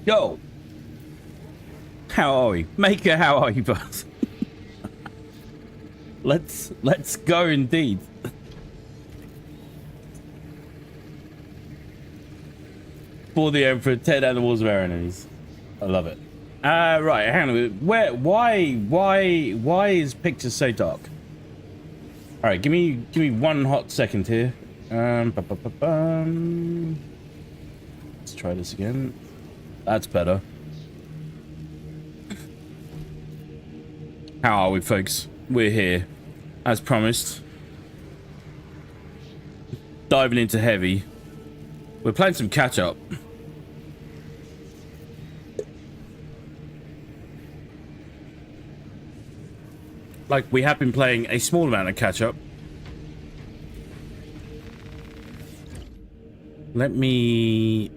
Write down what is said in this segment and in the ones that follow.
Yo! How are we? Maker, how are you, bud? Let's go indeed. For the Emperor, tear down the walls of our enemies. I love it. Right, hang on a minute. Why is picture so dark? Alright, give me 1 hot second here. Let's try this again. That's better. How are we, folks? We're here, as promised. Diving into heavy. We're playing some catch-up. Like, we have been playing a small amount of catch-up. Let me...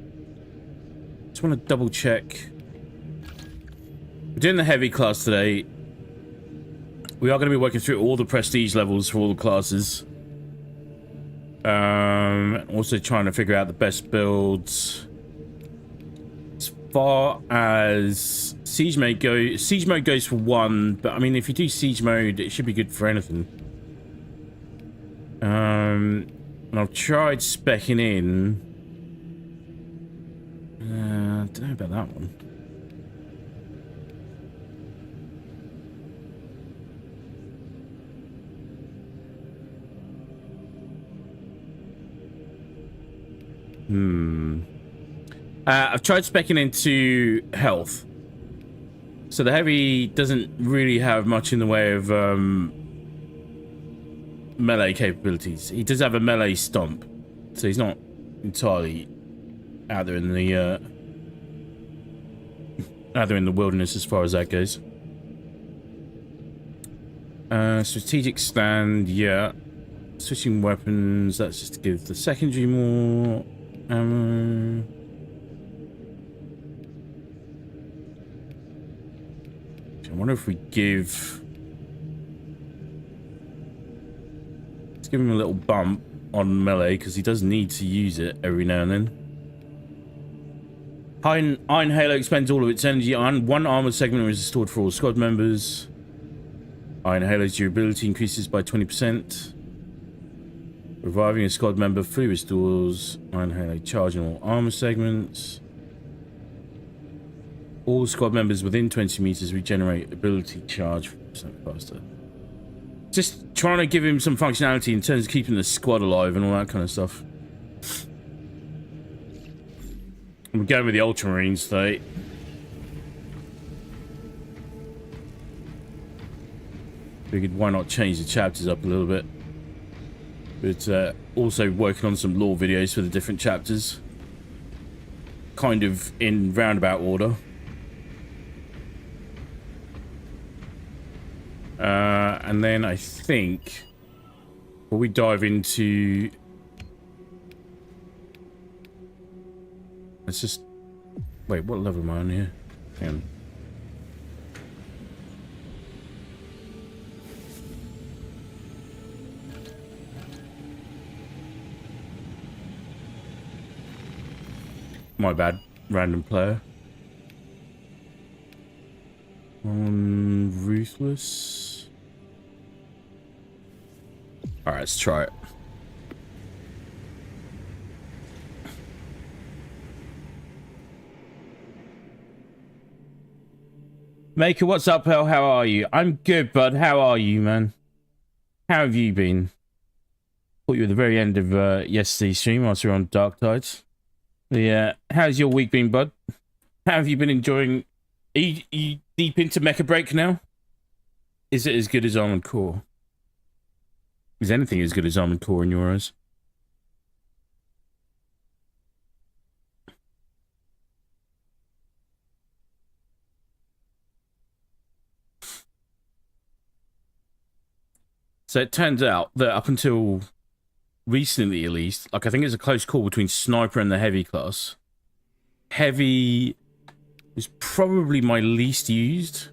just want to double-check. We're doing the heavy class today. We are going to be working through all the prestige levels for all the classes. Also trying to figure out the best builds. As far as siege mode goes for 1, but I mean, if you do siege mode, it should be good for anything. And I've tried speccing in. I don't know about that one. I've tried speccing into health. So the heavy doesn't really have much in the way of melee capabilities. He does have a melee stomp, so he's not entirely out there in the wilderness as far as that goes. Strategic stand, yeah. Switching weapons, that's just to give the secondary more ammo. I wonder if we give... let's give him a little bump on melee, because he does need to use it every now and then. Iron Halo expends all of its energy. One armor segment is restored for all squad members. Iron Halo's durability increases by 20%. Reviving a squad member fully restores Iron Halo charge in all armor segments. All squad members within 20 meters regenerate ability charge 5% faster. Just trying to give him some functionality in terms of keeping the squad alive and all that kind of stuff. I'm going with the Ultramarines today. Figured why not change the chapters up a little bit. But also working on some lore videos for the different chapters. Kind of in roundabout order. And then I think... before we dive into... let's just... wait, what level am I on here? Hang on. My bad, random player. Ruthless. Alright, let's try it. Maker, what's up, pal? How are you? I'm good, bud. How are you, man? How have you been? Caught you at the very end of yesterday's stream whilst we were on Dark Tides. Yeah, how's your week been, bud? How have you been enjoying... Are you deep into Mecha Break now? Is it as good as Armored Core? Is anything as good as Armored Core in your eyes? So it turns out that up until recently, at least, like I think it's a close call between Sniper and the Heavy class. Heavy is probably my least used.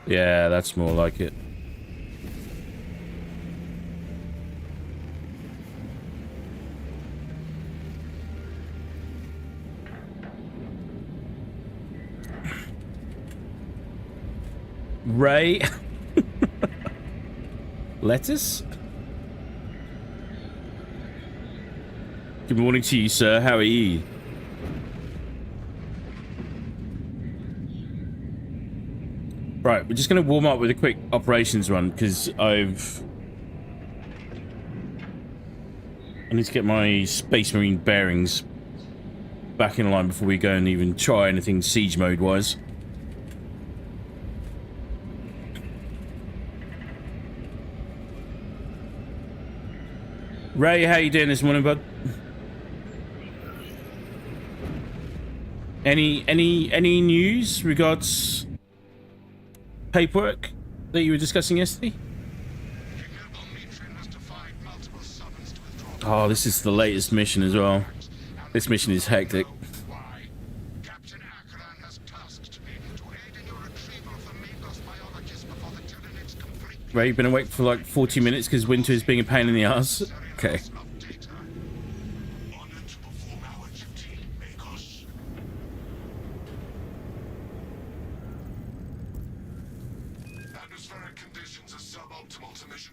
Yeah, that's more like it. Ray. Lettuce? Good morning to you, sir. How are you? Right, we're just going to warm up with a quick operations run because I need to get my Space Marine bearings back in line before we go and even try anything siege mode wise. Ray, how you doing this morning, bud? Any news regards paperwork that you were discussing yesterday? Oh, this is the latest mission as well. This mission is hectic. Ray, you've been awake for like 40 minutes because winter is being a pain in the ass. Okay.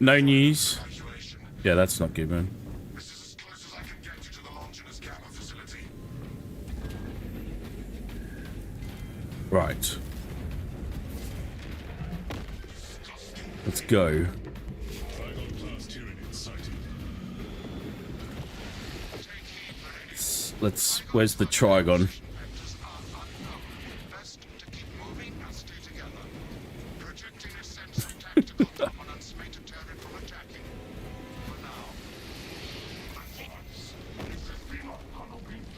No news. Yeah, that's not good, man. Right. Let's go. Let's where's the Trigon?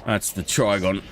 That's the Trigon.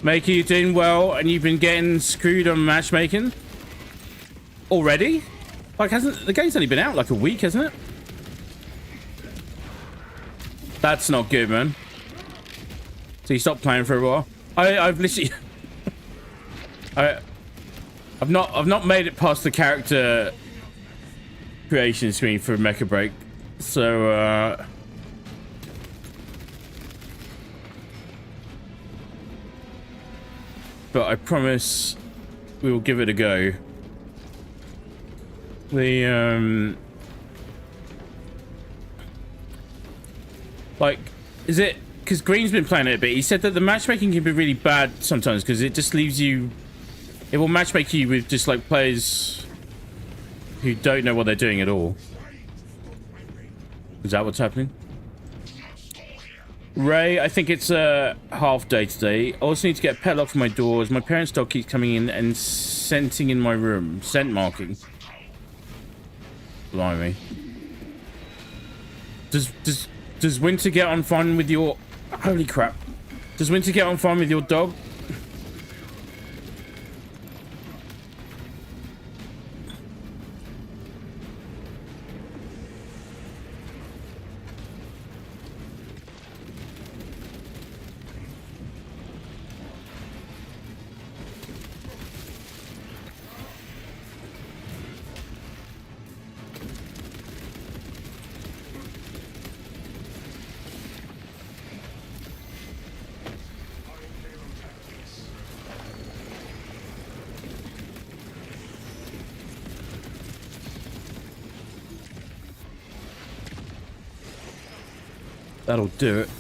Makey, you doing well, and you've been getting screwed on matchmaking already? Like, hasn't the game's only been out like a week, hasn't it? That's not good, man. So you stopped playing for a while. I've literally, I've not made it past the character creation screen for Mecha Break, so but I promise we will give it a go. The like, is it because Green's been playing it a bit? He said that the matchmaking can be really bad sometimes because it just leaves you. It will matchmake you with just like players who don't know what they're doing at all. Is that what's happening? Ray, I think it's a half day today. I also need to get a pet lock for my doors. My parents' dog keeps coming in and scenting in my room. Scent marking. Blimey. Does Winter get on fine with your... Holy crap. Does Winter get on fine with your dog? That'll do it.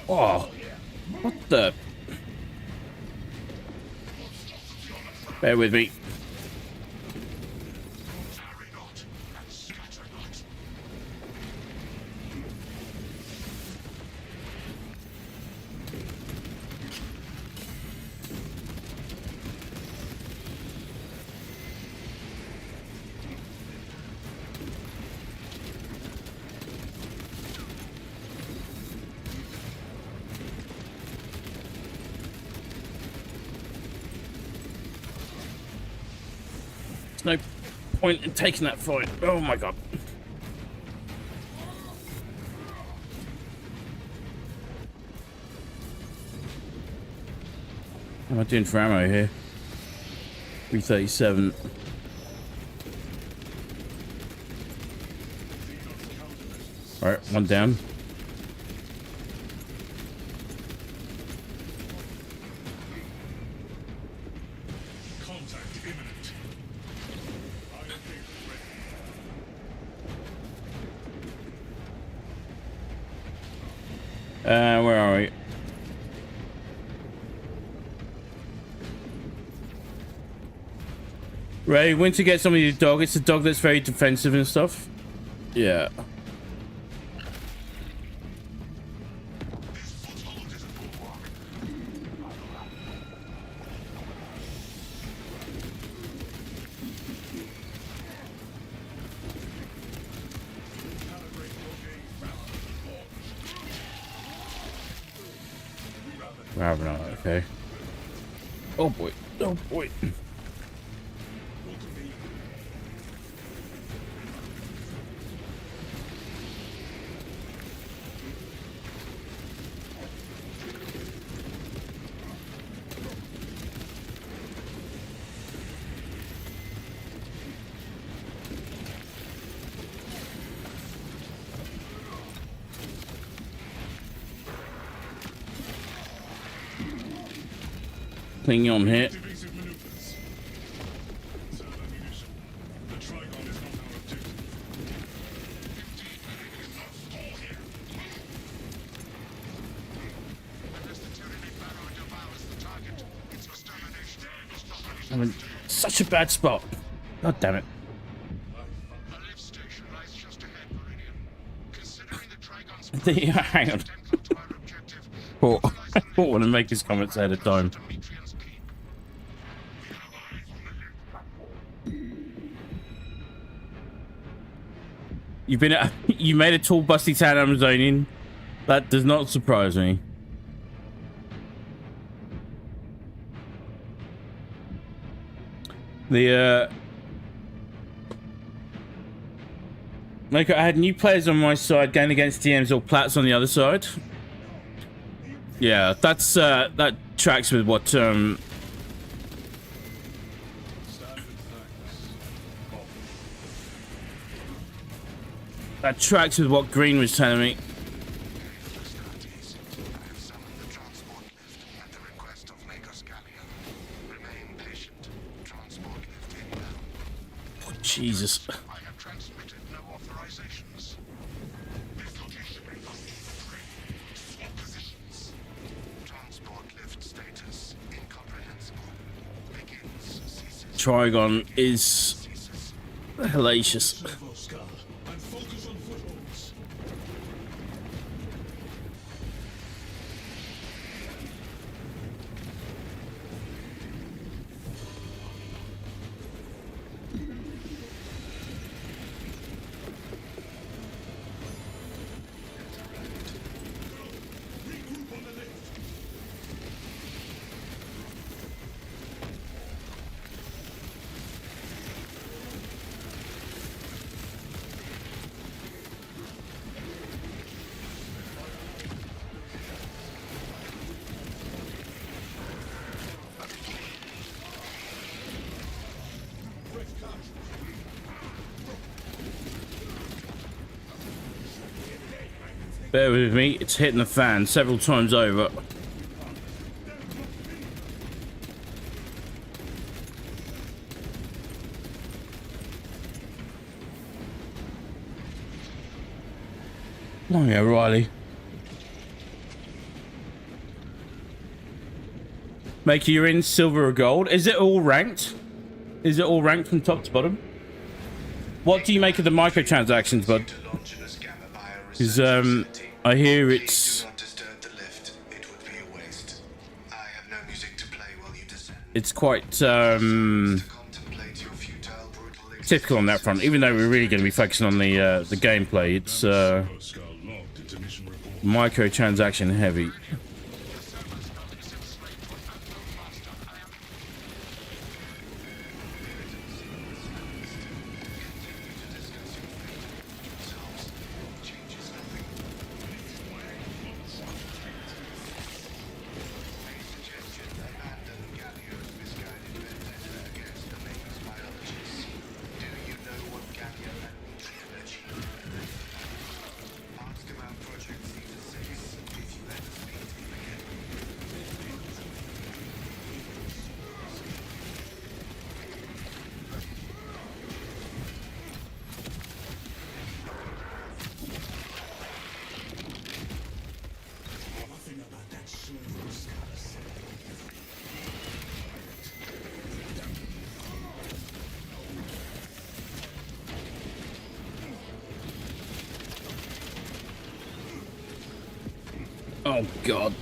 Oh, what the? Bear with me. There's no point in taking that fight. Oh my god. What am I doing for ammo here? 337. Alright, one down. Where are we? Ray, when to get somebody to dog, it's a dog that's very defensive and stuff. Yeah. Okay. Oh boy. Oh boy. Clinging on here. I'm in such a bad spot. God damn it. Hang on. Cool. I don't want to make his comments ahead of time. You made a tall, busty town Amazonian. That does not surprise me. Like, I had new players on my side going against DMs or plats on the other side. Yeah, that's that tracks with what that tracks with what Green was telling me. Oh, Jesus. Trigon is hellacious. Bear with me, it's hitting the fan several times over. Oh yeah, Riley. Makey, you're in silver or gold. Is it all ranked? Is it all ranked from top to bottom? What do you make of the microtransactions, bud? Because I hear it's quite typical on that front. Even though we're really going to be focusing on the gameplay, it's microtransaction heavy. Oh god.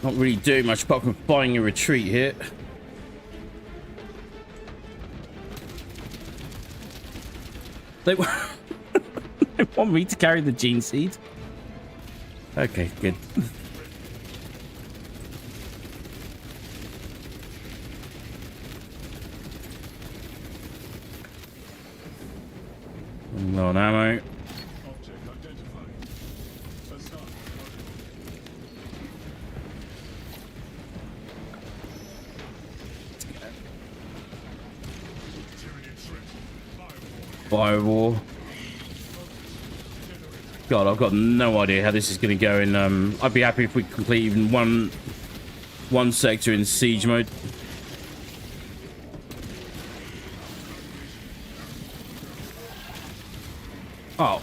Not really doing much apart from buying a retreat here. They they want me to carry the gene seed. Okay, good. Low on ammo. Firewall. God, I've got no idea how this is going to go in. I'd be happy if we complete even one sector in siege mode. Oh.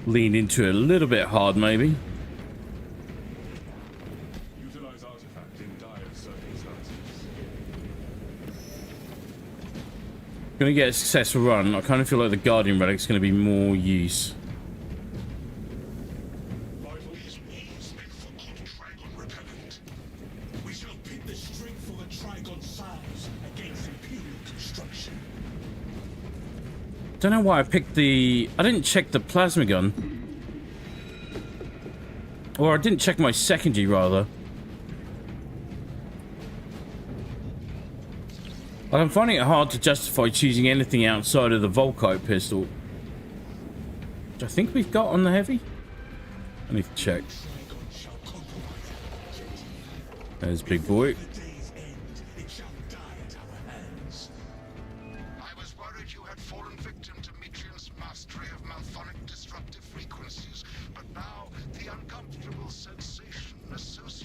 Lean into it a little bit hard, maybe. Utilize artifact in dire circumstances. Gonna get a successful run. I kind of feel like the Guardian Relic's gonna be more use. We shall pit the strength of a Trigon size against Imperial construction. Don't know why I picked the... I didn't check the plasma gun. Or I didn't check my secondary, rather. I'm finding it hard to justify choosing anything outside of the Volkite pistol. Which I think we've got on the heavy. I need to check. There's big boy.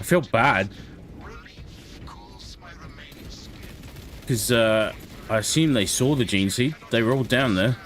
I feel bad. Because I assume they saw the gene seed. They were all down there.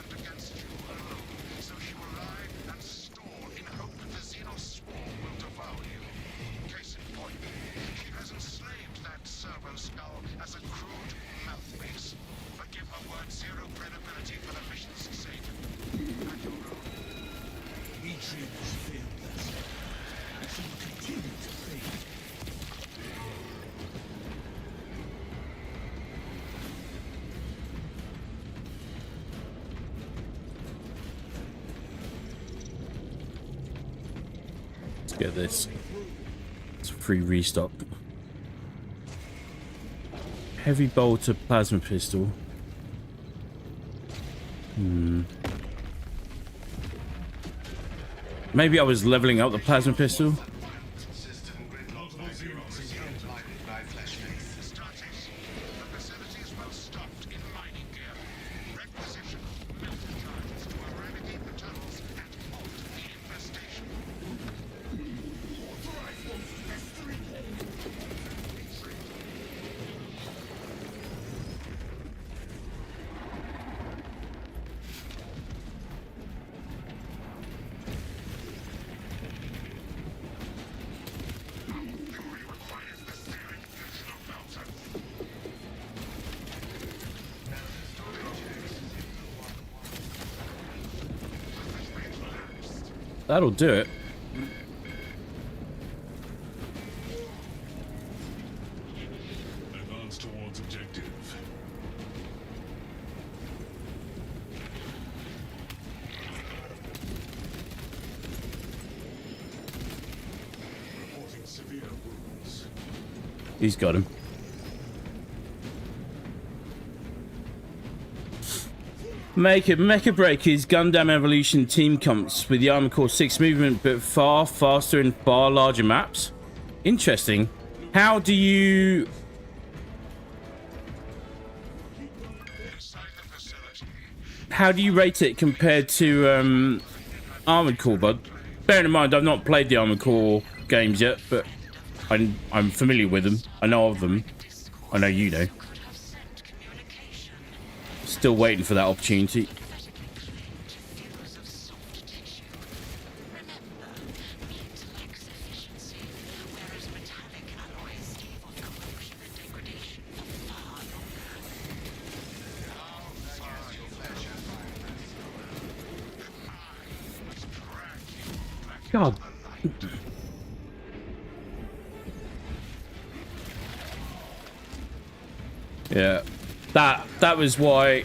Get this. It's a free restock. Heavy bolter plasma pistol. Maybe I was leveling up the plasma pistol. That'll do it. Advance towards objective. Reporting severe wounds. He's got him. Mecha Breaker's Gundam Evolution team comps with the Armor Core 6 movement, but far faster and far larger maps. Interesting. How do you... How do you rate it compared to Armored Core, bud. Bearing in mind, I've not played the Armored Core games yet, but I'm familiar with them. I know of them. I know you know. Still waiting for that opportunity. God. Yeah. That was why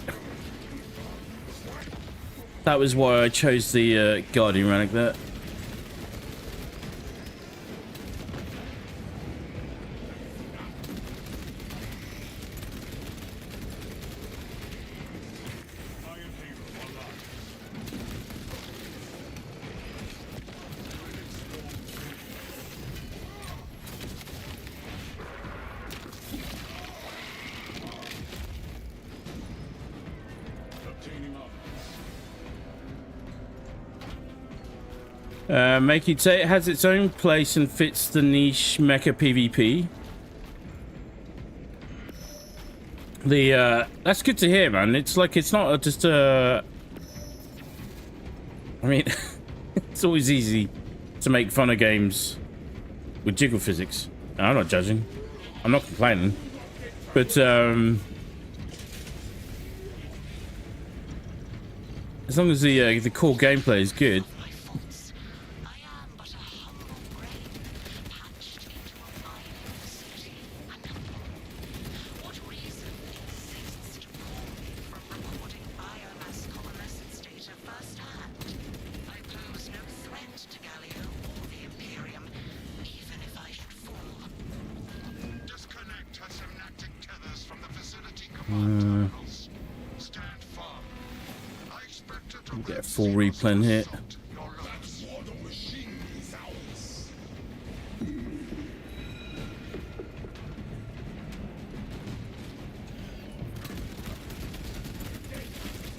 I chose the Guardian relic there. Make it say it has its own place and fits the niche mecha PvP. That's good to hear, man. It's like it's not just I mean, it's always easy to make fun of games with jiggle physics. I'm not judging. I'm not complaining. But as long as the core gameplay is good. Get a full replen here.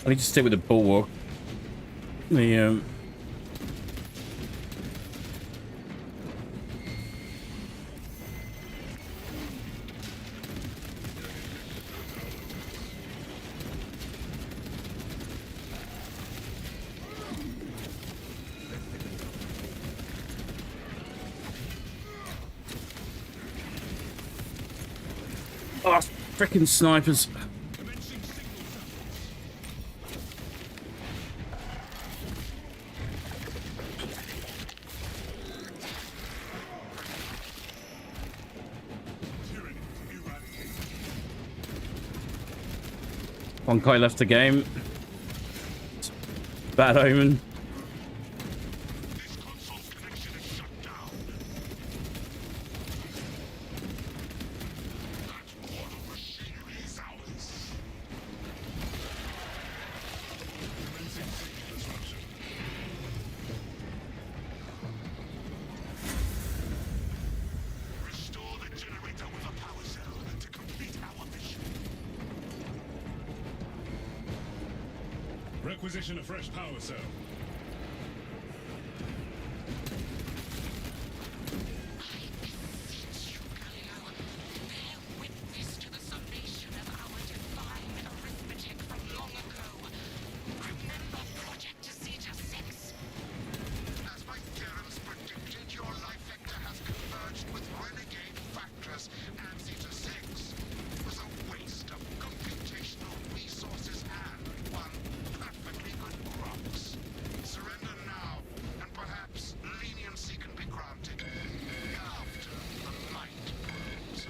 I need to stay with the bulwark. The oh, freaking snipers. One guy left the game. Bad omen. Requisition a fresh power cell.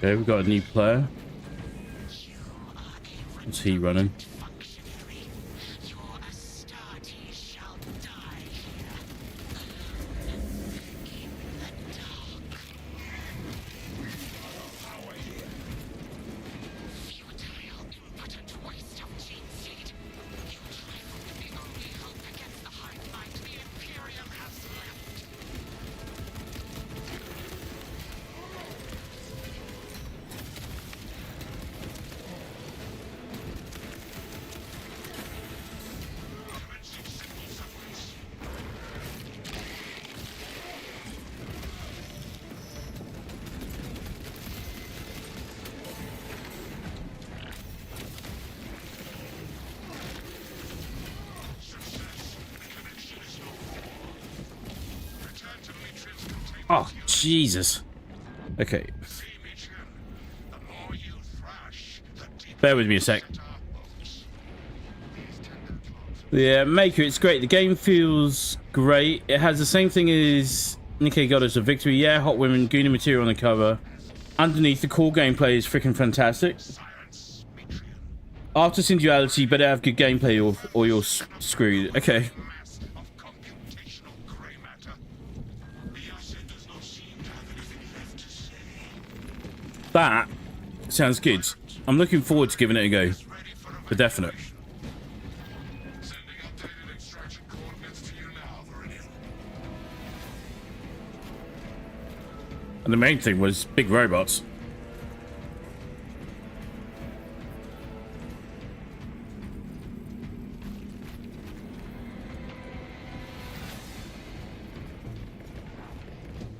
Okay, we've got a new player. What's he running? Oh, Jesus. Okay. Bear with me a sec. Yeah, Maker, it's great. The game feels great. It has the same thing as Nikkei Goddess of Victory. Yeah, hot women, Goonie material on the cover. Underneath, the core gameplay is freaking fantastic. After Singularity, you better have good gameplay or you're screwed. Okay. That sounds good. I'm looking forward to giving it a go. For definite. And the main thing was big robots.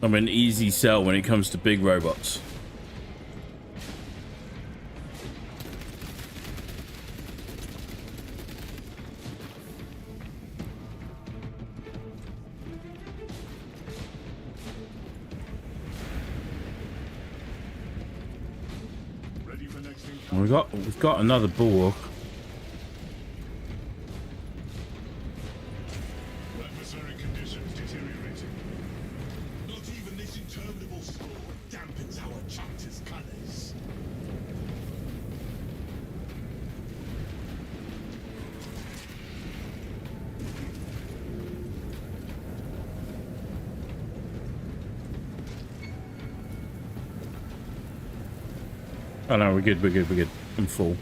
I'm an easy sell when it comes to big robots. We've got another bulwark. Adversary conditions deteriorating. Not even this interminable storm dampens our chapter's colors. Oh no, we're good, we're good, we're good. I'm full.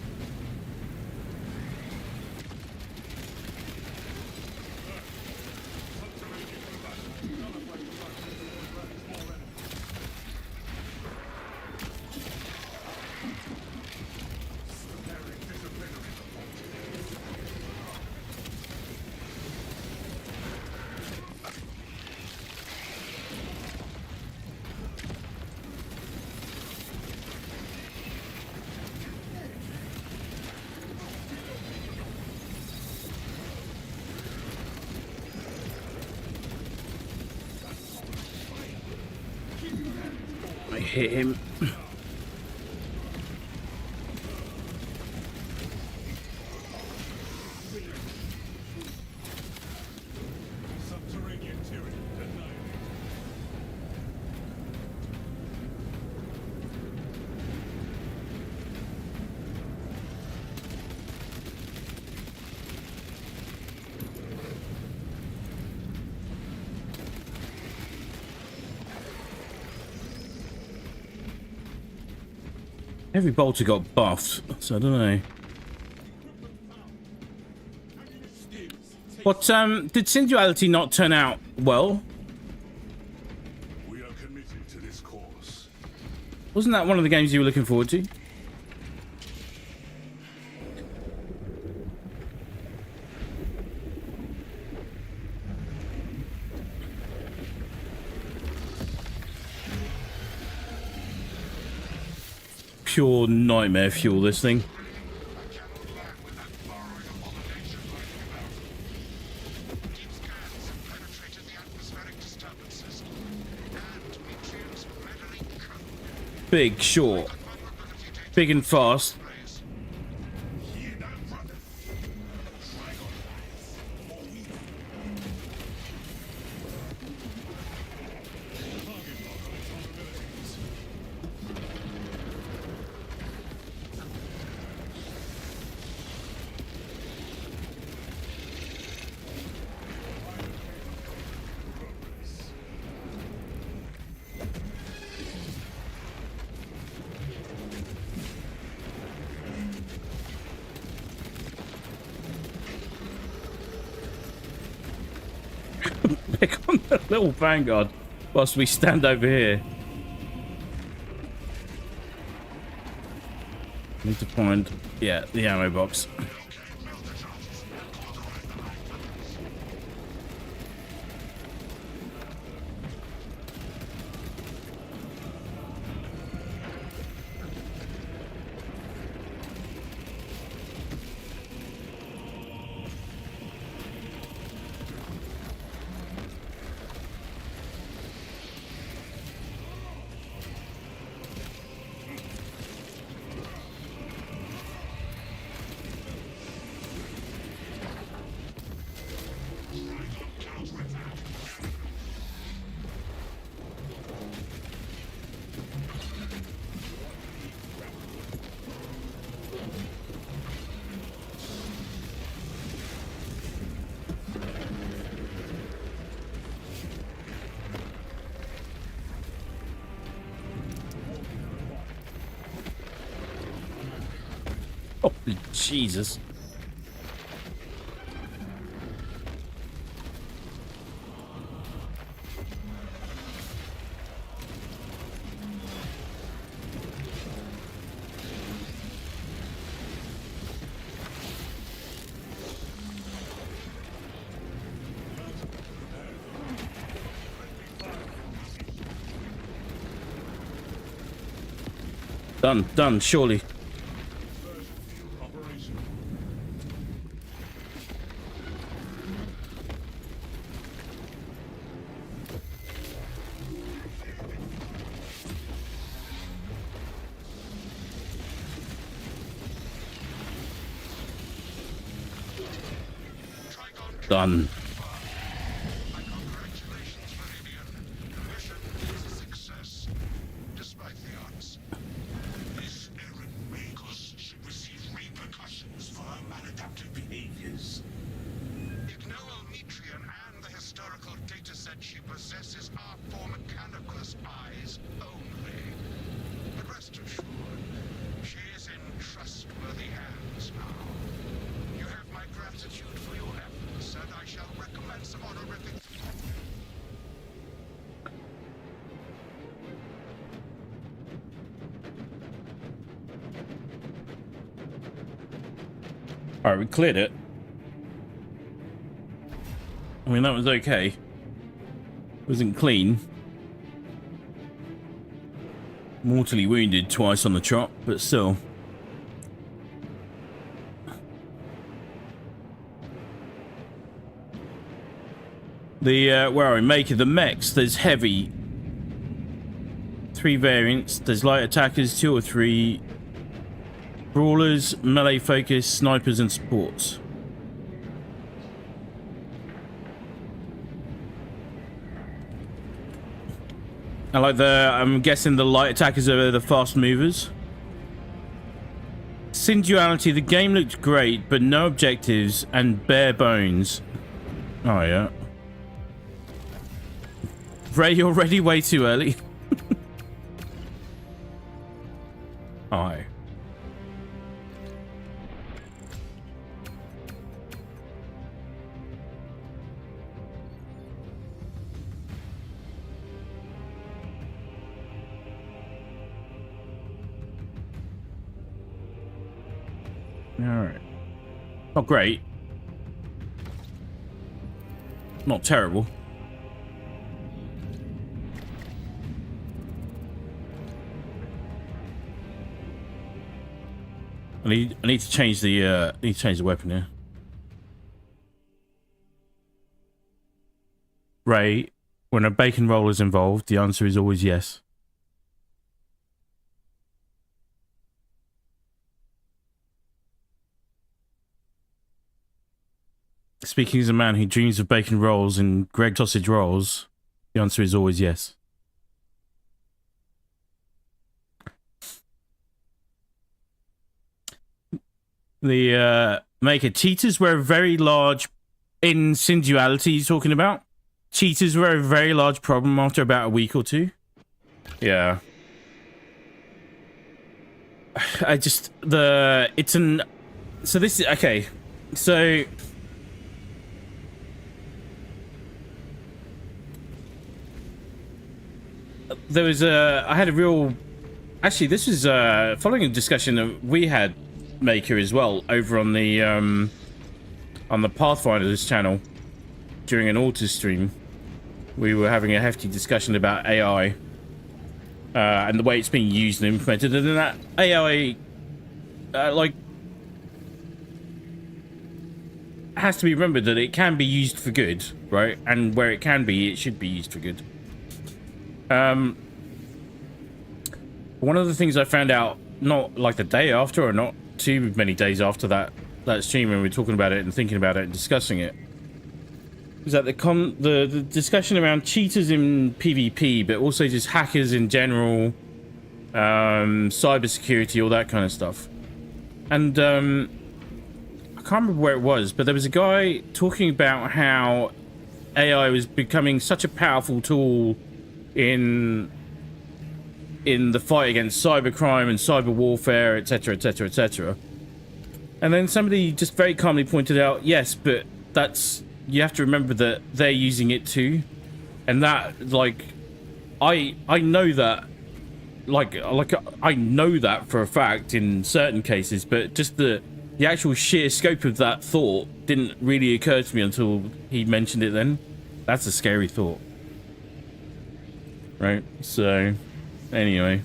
I hit him. Subterranean tyranny denied. Every bolter got buffed, so I don't know. What, did Singularity not turn out well? We are committed to this course. Wasn't that one of the games you were looking forward to? Pure nightmare fuel, this thing. Big, short. Big and fast. Pick on the little vanguard whilst we stand over here. Need to find, yeah, the ammo box. Jesus. Done, surely. Operation. Done. My congratulations, Meridian. Mission is a success, despite the odds. This errand Magos should receive repercussions for her maladaptive behaviors. Ignore Metrian and the historical dataset she possesses are for Mechanicus eyes only. But rest assured, she is in trustworthy hands now. You have my gratitude for your efforts, and I shall recommend some honorific... Alright, we cleared it. I mean, that was okay. It wasn't clean. Mortally wounded twice on the trot, but still. The, where are we? Maker the mechs. There's heavy. 3 variants. There's light attackers, 2 or 3. Brawlers, melee focus, snipers, and supports. I like the, I'm guessing the light attackers are the fast movers. Sinduality, the game looked great, but no objectives and bare bones. Oh, yeah. Ray, you're ready way too early. Aye. Alright. Not great. Not terrible. I need to change the weapon here. Ray, when a bacon roll is involved, the answer is always yes. Speaking as a man who dreams of bacon rolls and Greg sausage rolls, the answer is always yes. The maker cheaters were a very large in Sinduality you're talking about. Cheaters were a very large problem after about a week or two. Yeah. I just it's an so this is okay. So there was I had a real actually this was following a discussion that we had Maker as well over on the Pathfinder's channel during an auto stream. We were having a hefty discussion about AI and the way it's being used and implemented, and that AI like has to be remembered that it can be used for good, right? And where it can be, it should be used for good. One of the things I found out, not like the day after or not too many days after that stream when we were talking about it and thinking about it and discussing it, is that the discussion around cheaters in PvP, but also just hackers in general, cybersecurity, all that kind of stuff. And I can't remember where it was, but there was a guy talking about how AI was becoming such a powerful tool in the fight against cybercrime and cyber warfare, etc., etc., etc. And then somebody just very calmly pointed out, yes, but that's, you have to remember that they're using it too. And that, like, I know that, like I know that for a fact in certain cases, but just the actual sheer scope of that thought didn't really occur to me until he mentioned it then. That's a scary thought. Right, so, anyway.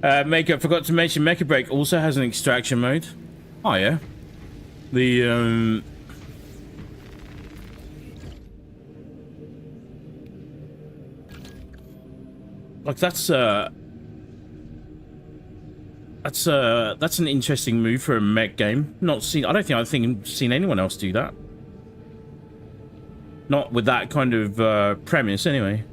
Maker, forgot to mention, Mecha Break also has an extraction mode. Oh, yeah. The, like, that's an interesting move for a mech game. I don't think I've seen anyone else do that. Not with that kind of, premise, anyway.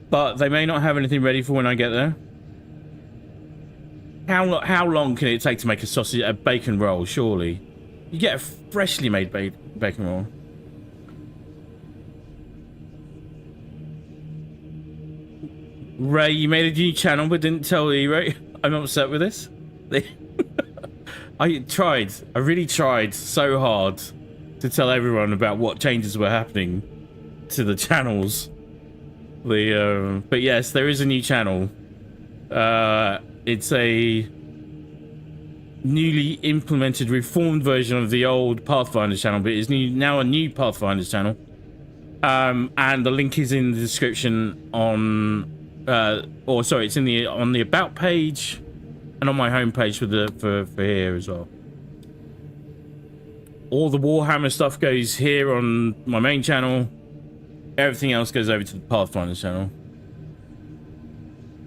But they may not have anything ready for when I get there. How long can it take to make a bacon roll, surely? You get a freshly made bacon roll. Ray, you made a new channel but didn't tell E, right? I'm upset with this. I really tried so hard to tell everyone about what changes were happening to the channels. But yes, there is a new channel. It's a newly implemented, reformed version of the old Pathfinder's channel, but it's now a new Pathfinder's channel. And the link is in the description on, it's on the about page and on my homepage for here as well. All the Warhammer stuff goes here on my main channel. Everything else goes over to the Pathfinder channel.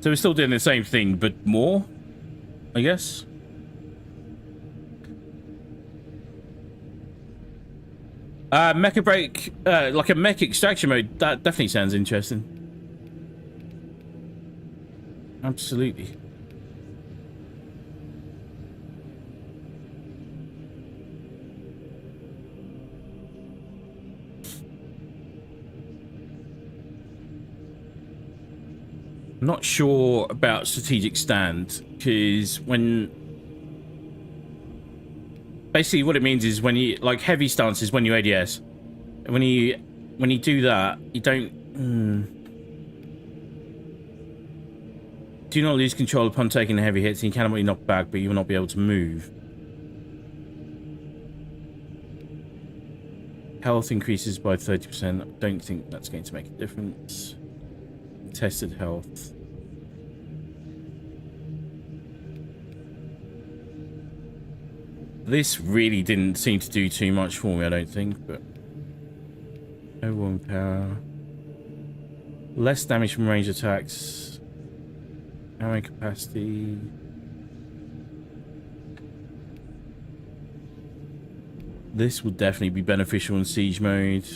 So we're still doing the same thing, but more, I guess. Mecha Break, like a mech extraction mode, that definitely sounds interesting. Absolutely. I'm not sure about strategic stand, because basically what it means is when you, like, heavy stances when you ADS, when you do that, you don't do not lose control upon taking the heavy hits, and you cannot be knocked back, but you will not be able to move. Health increases by 30%. I don't think that's going to make a difference. Tested health. This really didn't seem to do too much for me, I don't think, but... No power. Less damage from range attacks. Ammo capacity. This will definitely be beneficial in siege mode.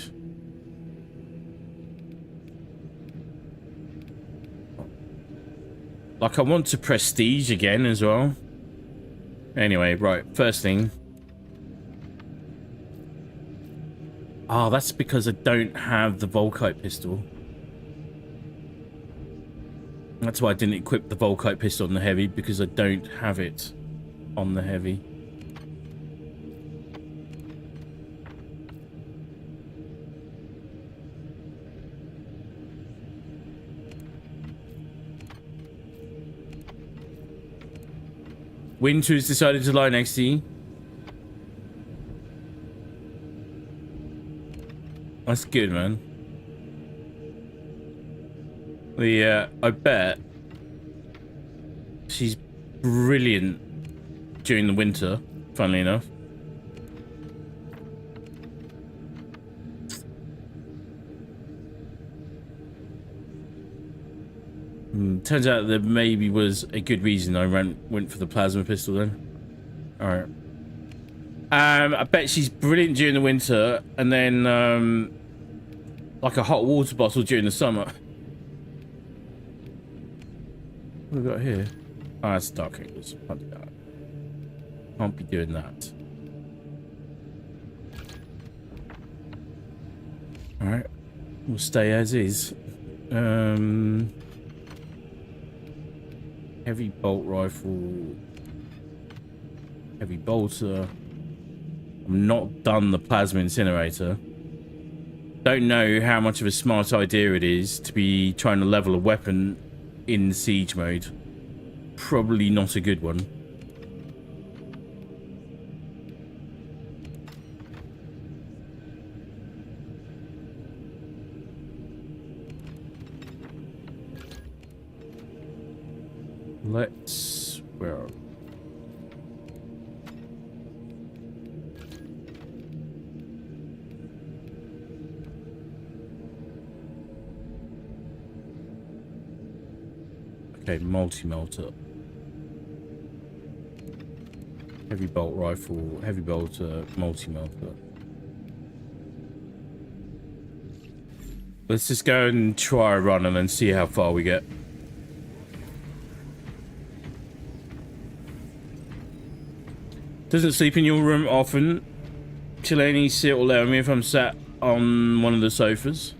Like, I want to prestige again as well. Anyway, right, first thing. Oh, that's because I don't have the Volkite pistol. That's why I didn't equip the Volkite pistol on the heavy, because I don't have it on the heavy. Winter has decided to lie next to you. That's good, man. I bet she's brilliant during the winter, funnily enough. Turns out there maybe was a good reason I went for the plasma pistol then. Alright. I bet she's brilliant during the winter, and then like a hot water bottle during the summer. What have we got here? Oh, that's Dark Angels. Can't be doing that. Alright. We'll stay as is. Heavy bolt rifle. Heavy bolter. I've not done the plasma incinerator. Don't know how much of a smart idea it is to be trying to level a weapon in siege mode. Probably not a good one. Let's... where are we? Okay, multi-melter. Heavy bolt rifle, heavy bolter, multi-melter. Let's just go and try a run and then see how far we get. Doesn't sleep in your room often. Chileni, sit or lay on me if I'm sat on one of the sofas.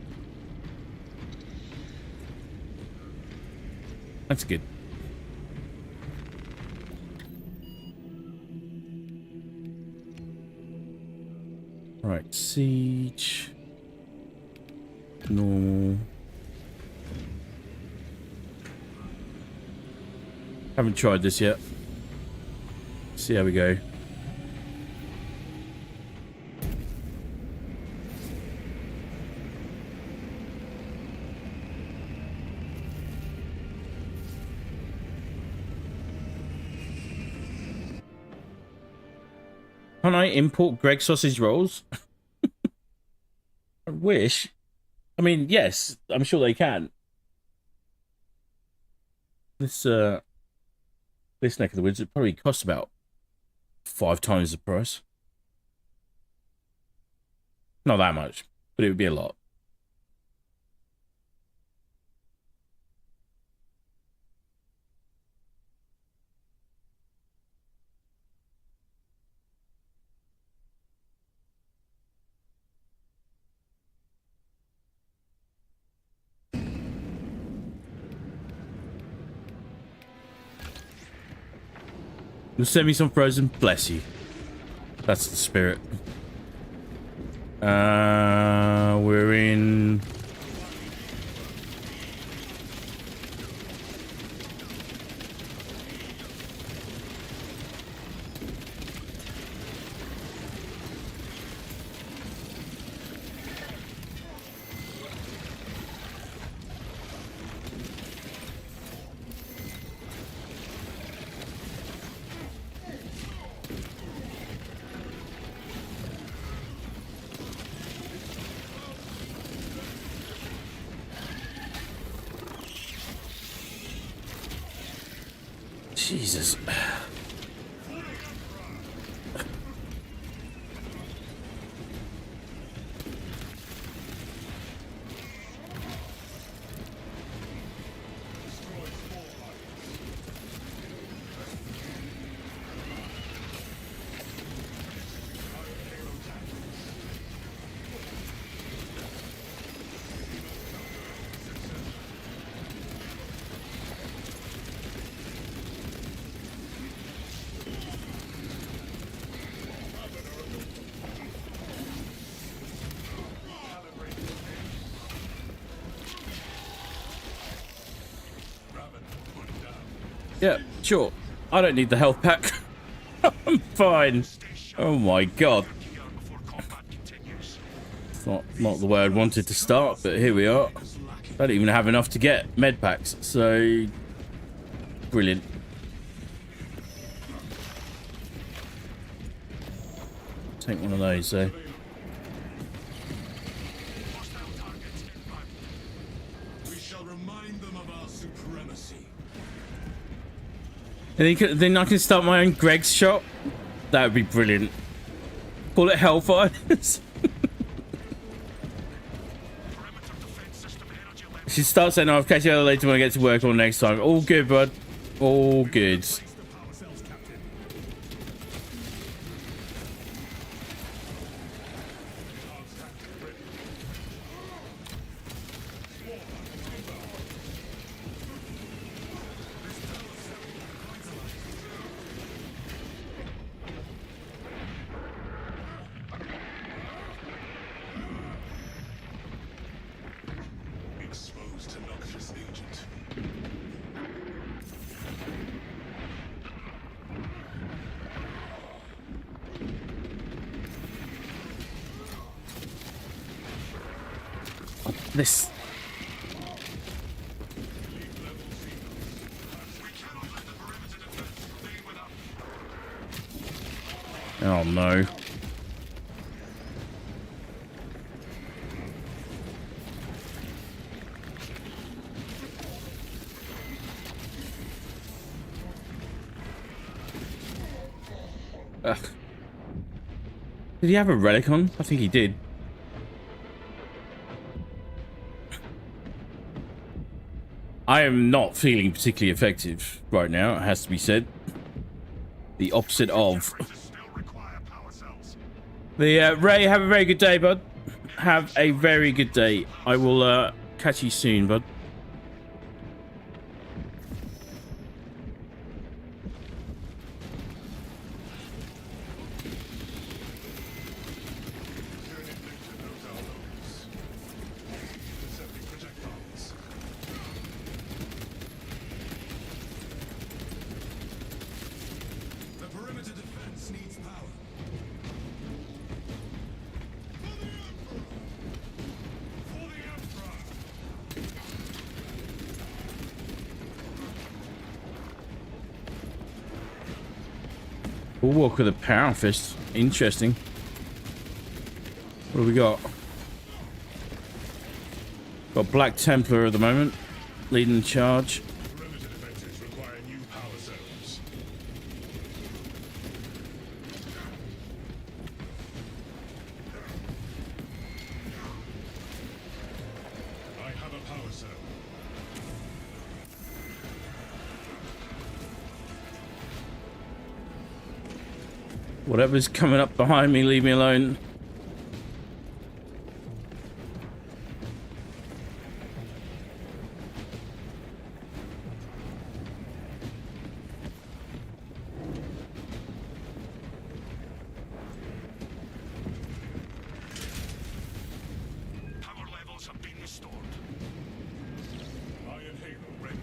That's good. Right, siege. Normal. Haven't tried this yet. See how we go. Can I import Greg sausage rolls? I wish. I mean, yes, I'm sure they can. This neck of the woods, it probably costs about 5 times the price. Not that much, but it would be a lot. You'll send me some frozen, bless you. That's the spirit. We're in... Jesus. Yeah, sure. I don't need the health pack. I'm fine. Oh my god. It's not the way I'd wanted to start, but here we are. I don't even have enough to get med packs, so brilliant. Take one of those, though. And then I can start my own Greg's shop. That would be brilliant. Call it Hellfires. She starts saying, I'll catch you later when I get to work or next time. All good, bud. All good. This. Oh no. Ugh. Did he have a relic on? I think he did. I am not feeling particularly effective right now, it has to be said. The opposite of. The Ray, have a very good day, bud. Have a very good day. I will catch you soon, bud. We'll walk with a power fist. Interesting. What do we got? Got Black Templar at the moment, leading the charge. Perimeter defenses require new power zones. I have a power zone. Whatever's coming up behind me, leave me alone. Power levels have been restored. Iron Halo ready.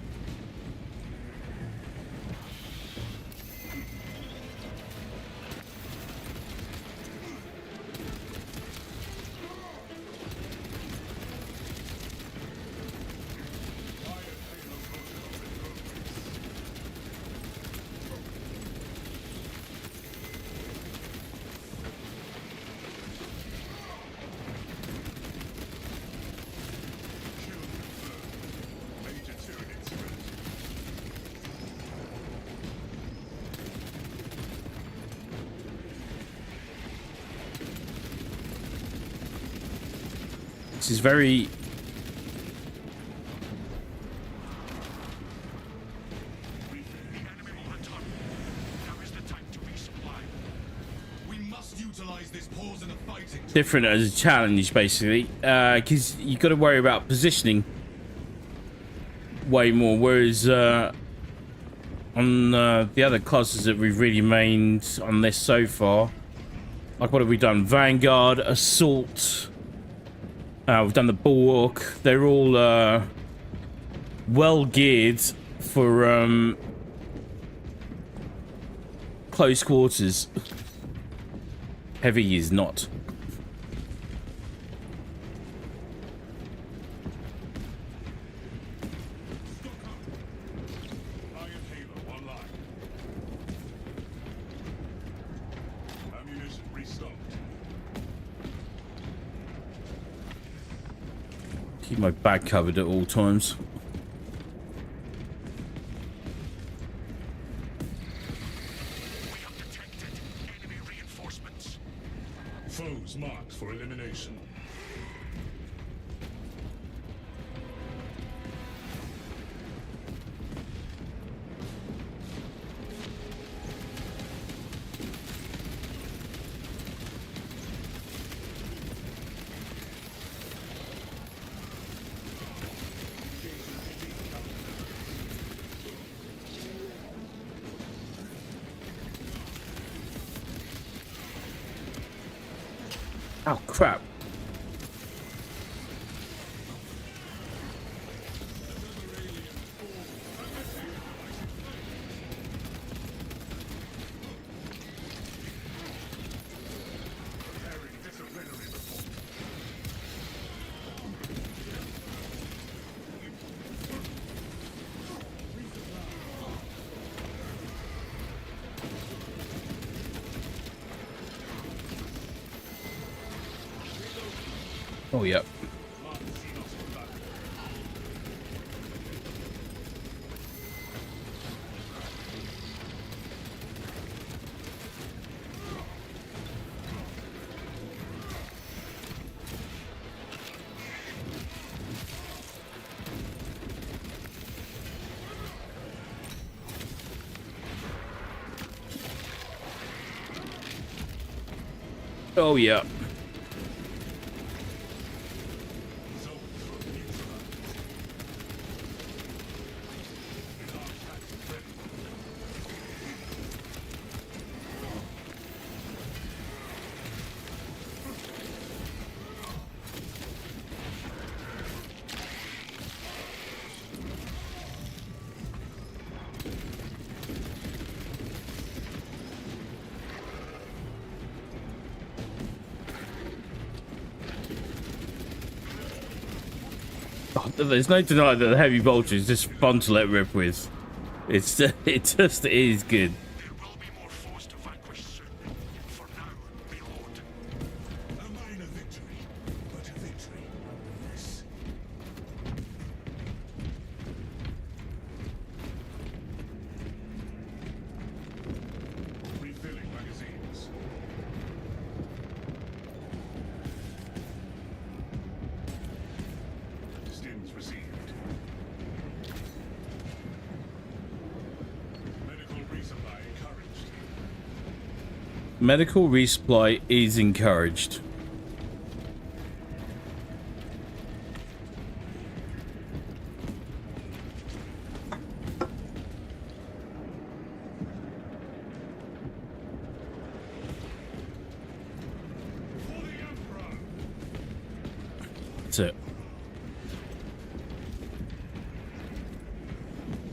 This is very... different as a challenge, basically, because you got to worry about positioning way more, whereas on the other classes that we've really mained on this so far, like what have we done? Vanguard, Assault, we've done the Bulwark. They're all well geared for close quarters. Heavy is not. Keep my back covered at all times. We have detected enemy reinforcements. Foes marked for elimination. Oh crap. Oh, yep. Oh, yeah. Oh, there's no denying that the heavy bolter is just fun to let rip with. It's it just is good. There will be more foes to vanquish soon. For now, reload. A minor victory, but a victory nonetheless. Refilling magazines. Stims received. Medical resupply encouraged. Medical resupply is encouraged. For the Emperor! That's it.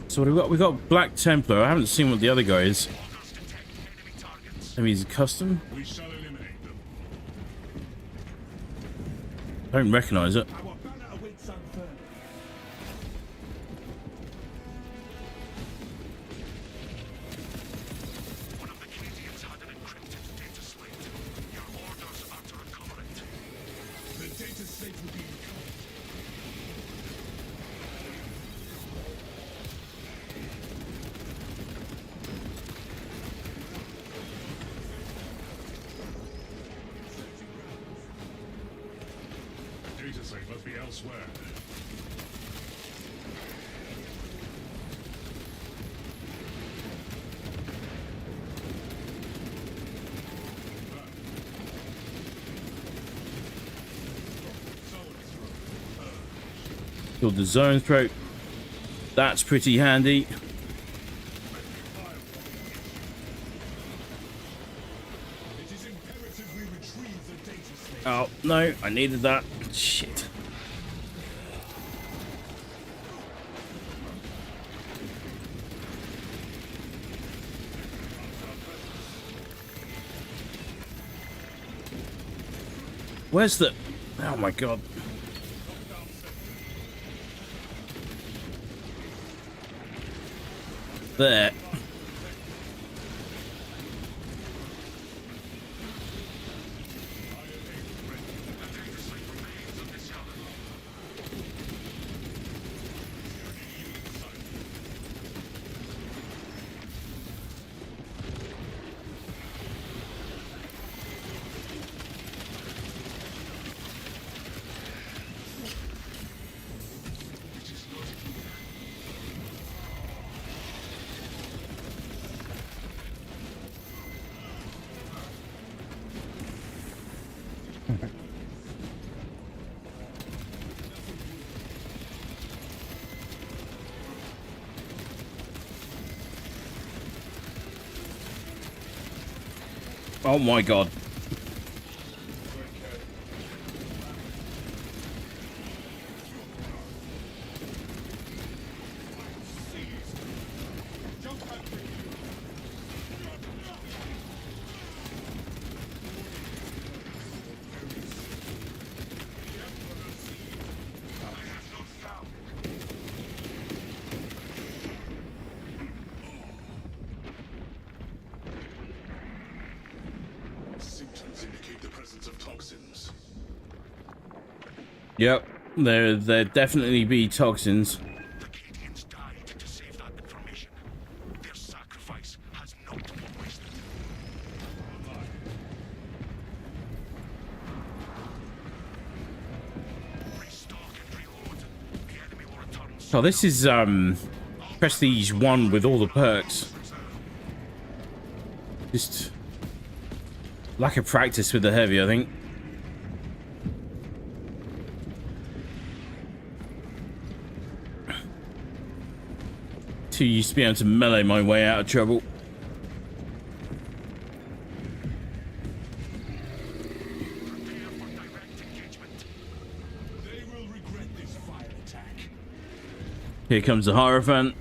So what we got Black Templar. I haven't seen what the other guy is. Orders detect enemy targets. Maybe he's a custom? We shall eliminate them. I don't recognize it. Our banner awaits unfurled. One of the Canadians had an encrypted data slate. Your orders are to recover it. The data slate will be recovered. Data slate must be elsewhere. Killed the zone throat. That's pretty handy. It is imperative we retrieve the data slate. Oh, no, I needed that. Shit. Where's the... Oh my god. There. Oh my god. Symptoms indicate the presence of toxins. Yep, there definitely be toxins. The Cadians died to save that information. Their sacrifice has not been wasted. Restock and reload. The enemy will return soon. Oh, this is Prestige 1 with all the perks. Just lack of practice with the heavy, I think. Too used to be able to melee my way out of trouble. Prepare for direct engagement. They will regret this fire attack. Here comes the Hierophant.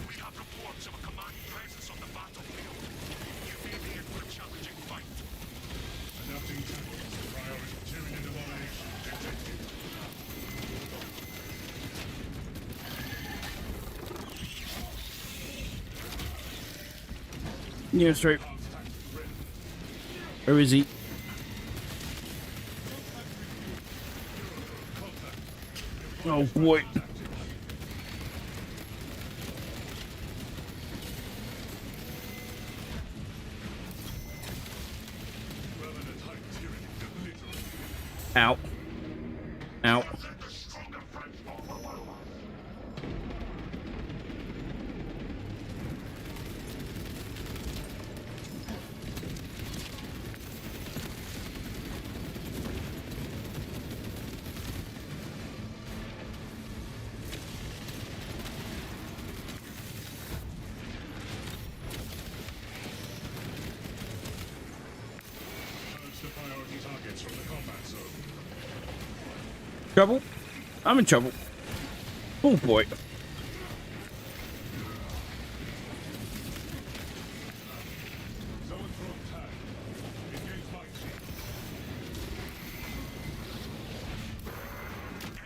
We have reports of a command presence on the battlefield. You may be in for a challenging fight. Adapting tactics to priority Tyrian elimination detected. Yeah, straight. Where is he? Oh boy. Out. Out. Purge the priority targets from the combat zone. Trouble? I'm in trouble. Oh boy. Zone thrown tag. Engage mine team.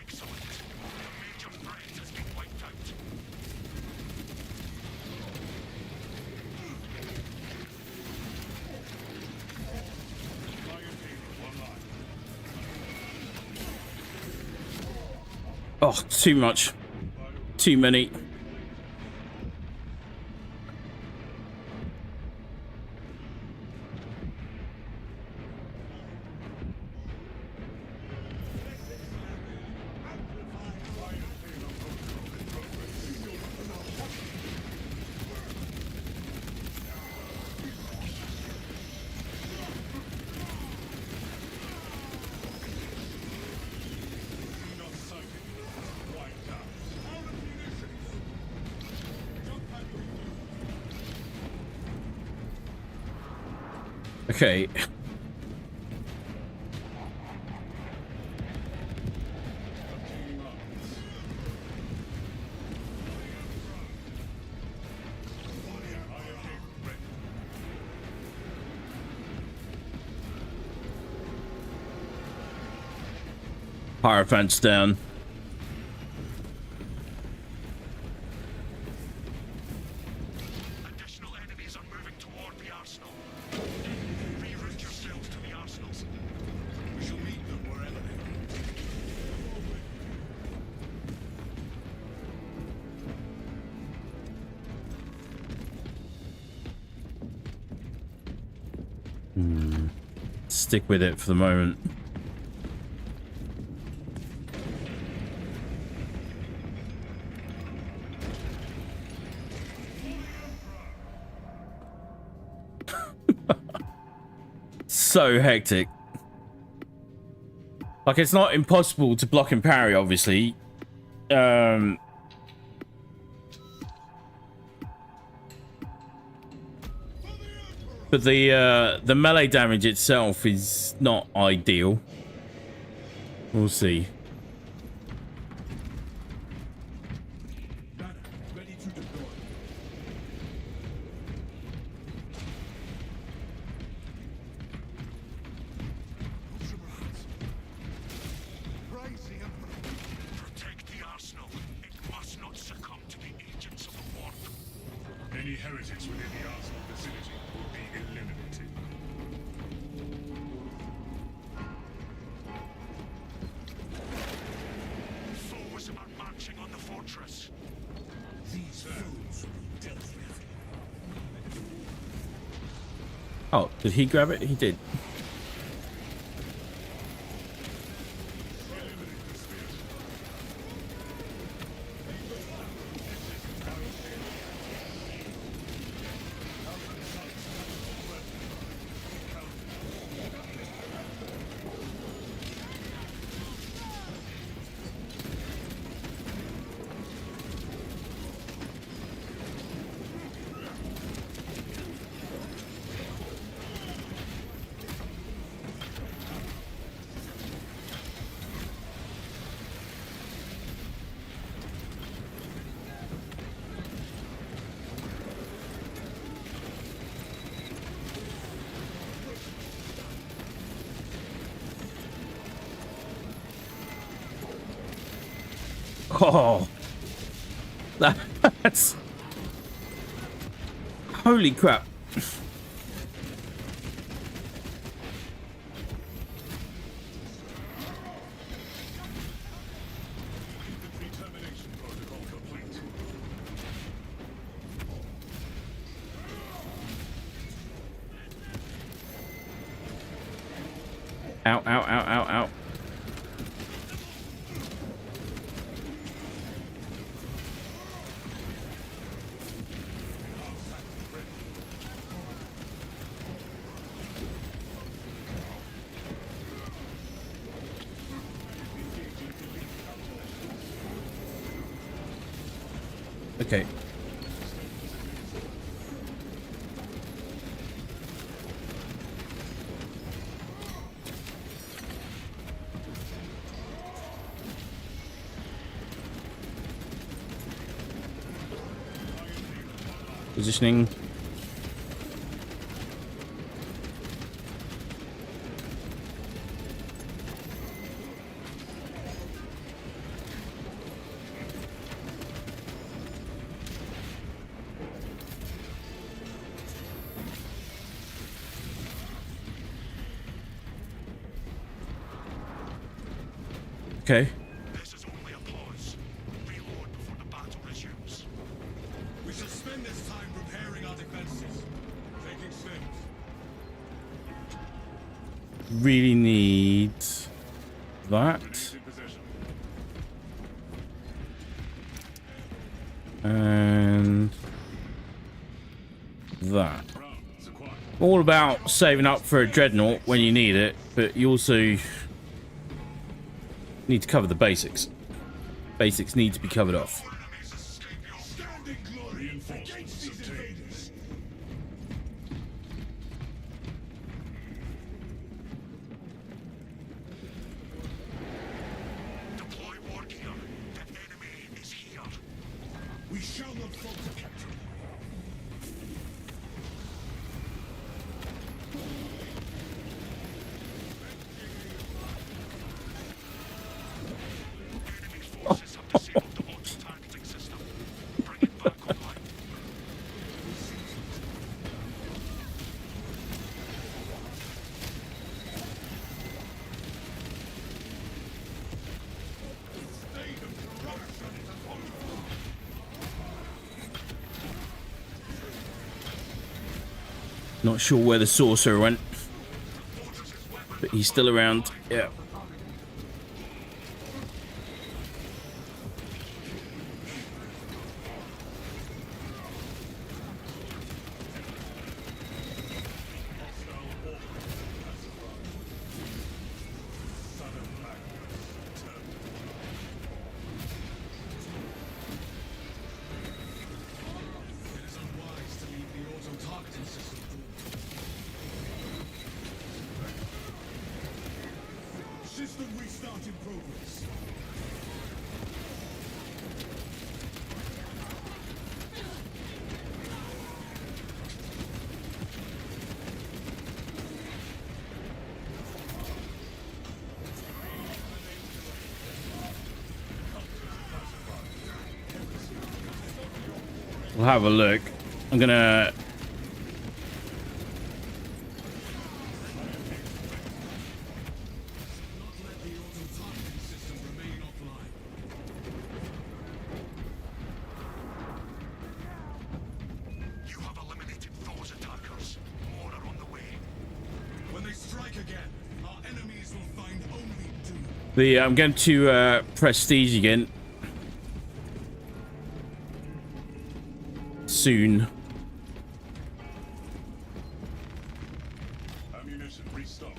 Excellent. The major threat has been wiped out. Fire team online. Oh, too much. Too many. Not sighted. Wiped out. Okay. Hierophant's down. Additional enemies are moving toward the arsenal. Reroute yourselves to the arsenals. We shall meet them wherever they are. Stick with it for the moment. so hectic. Like, it's not impossible to block and parry, obviously. But the melee damage itself is not ideal. We'll see. Ready to deploy. Protect the arsenal. It must not succumb to the agents of the warp. Any heretics within the arsenal vicinity will be eliminated. Foes are marching on the fortress. These foes will be dealt with. Oh, did he grab it? He did. Oh, that's holy crap. Termination protocol complete. Ow, ow, ow, ow, ow. Okay. Positioning. Okay. This is only a pause. Reload before the battle resumes. We shall spend this time repairing our defenses. Taking steps. Really need that. In possession. And that. Rounds acquired. All about saving up for a dreadnought when you need it, but you also need to cover the basics. Basics need to be covered off. Enemies escape your standing glory against these invaders. Deploy war gear. That enemy is here. We shall not falter, Captain. Enemy forces have disabled the auto-targeting system. Bring it back online. State of corruption is upon you. Not sure where the sorcerer went, but he's still around. Yeah. System restart in progress. We'll have a look. I'm gonna... You have eliminated those attackers. More are on the way. When they strike again, our enemies will find only doom. I'm going to prestige again. Soon. Ammunition restocked.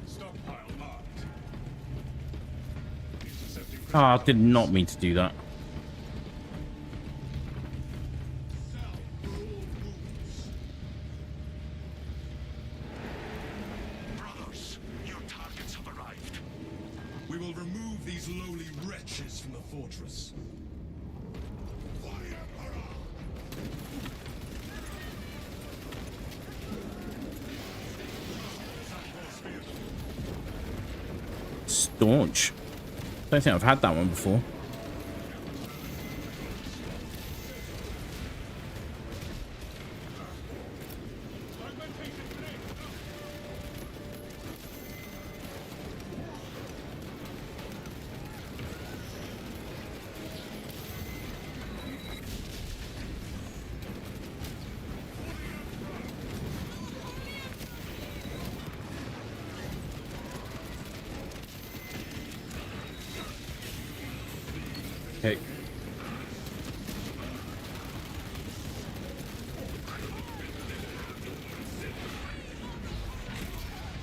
Stockpile marked. Intercepting. Ah, I did not mean to do that. Brothers, your targets have arrived. We will remove these lowly wretches from the fortress. Staunch. Don't think I've had that one before. Okay.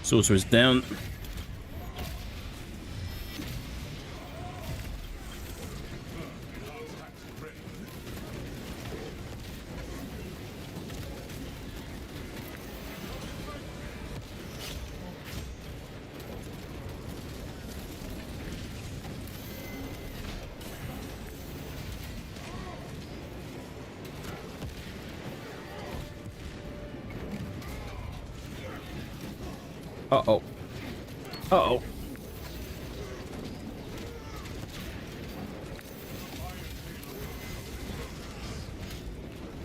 Sorcerer's down. Uh-oh. Uh-oh.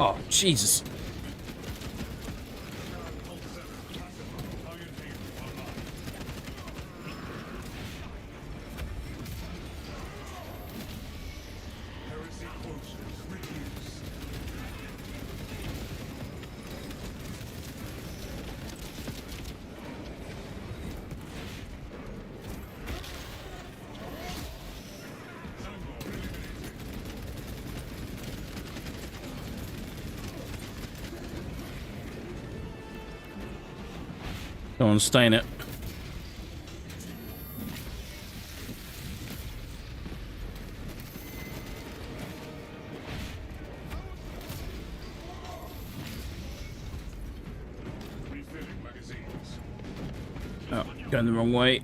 Oh, Jesus. Go on, stain it. Refilling magazines. Oh, going the wrong way.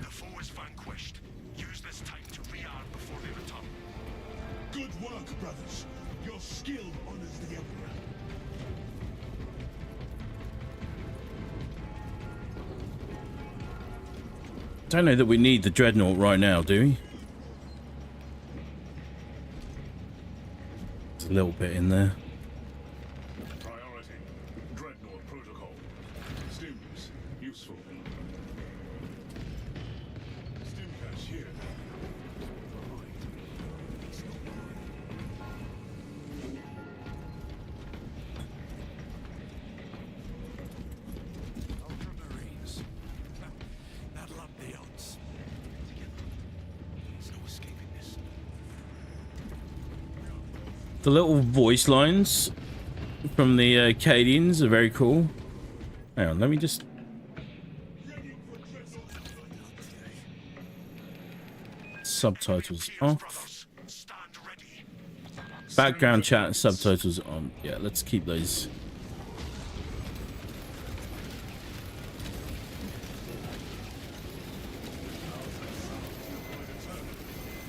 The foe is vanquished. Use this time to rearm before they return. Good work, brothers. Your skill honors the Emperor. Don't know that we need the dreadnought right now, do we? There's a little bit in there. Priority. Dreadnought protocol. Stims. Useful. Stim cache here. Ultramarines. That'll up the odds. There's no escaping this. The little voice lines from the Acadians are very cool. Hang on, let me just... Subtitles off. Background chat and subtitles on. Yeah, let's keep those.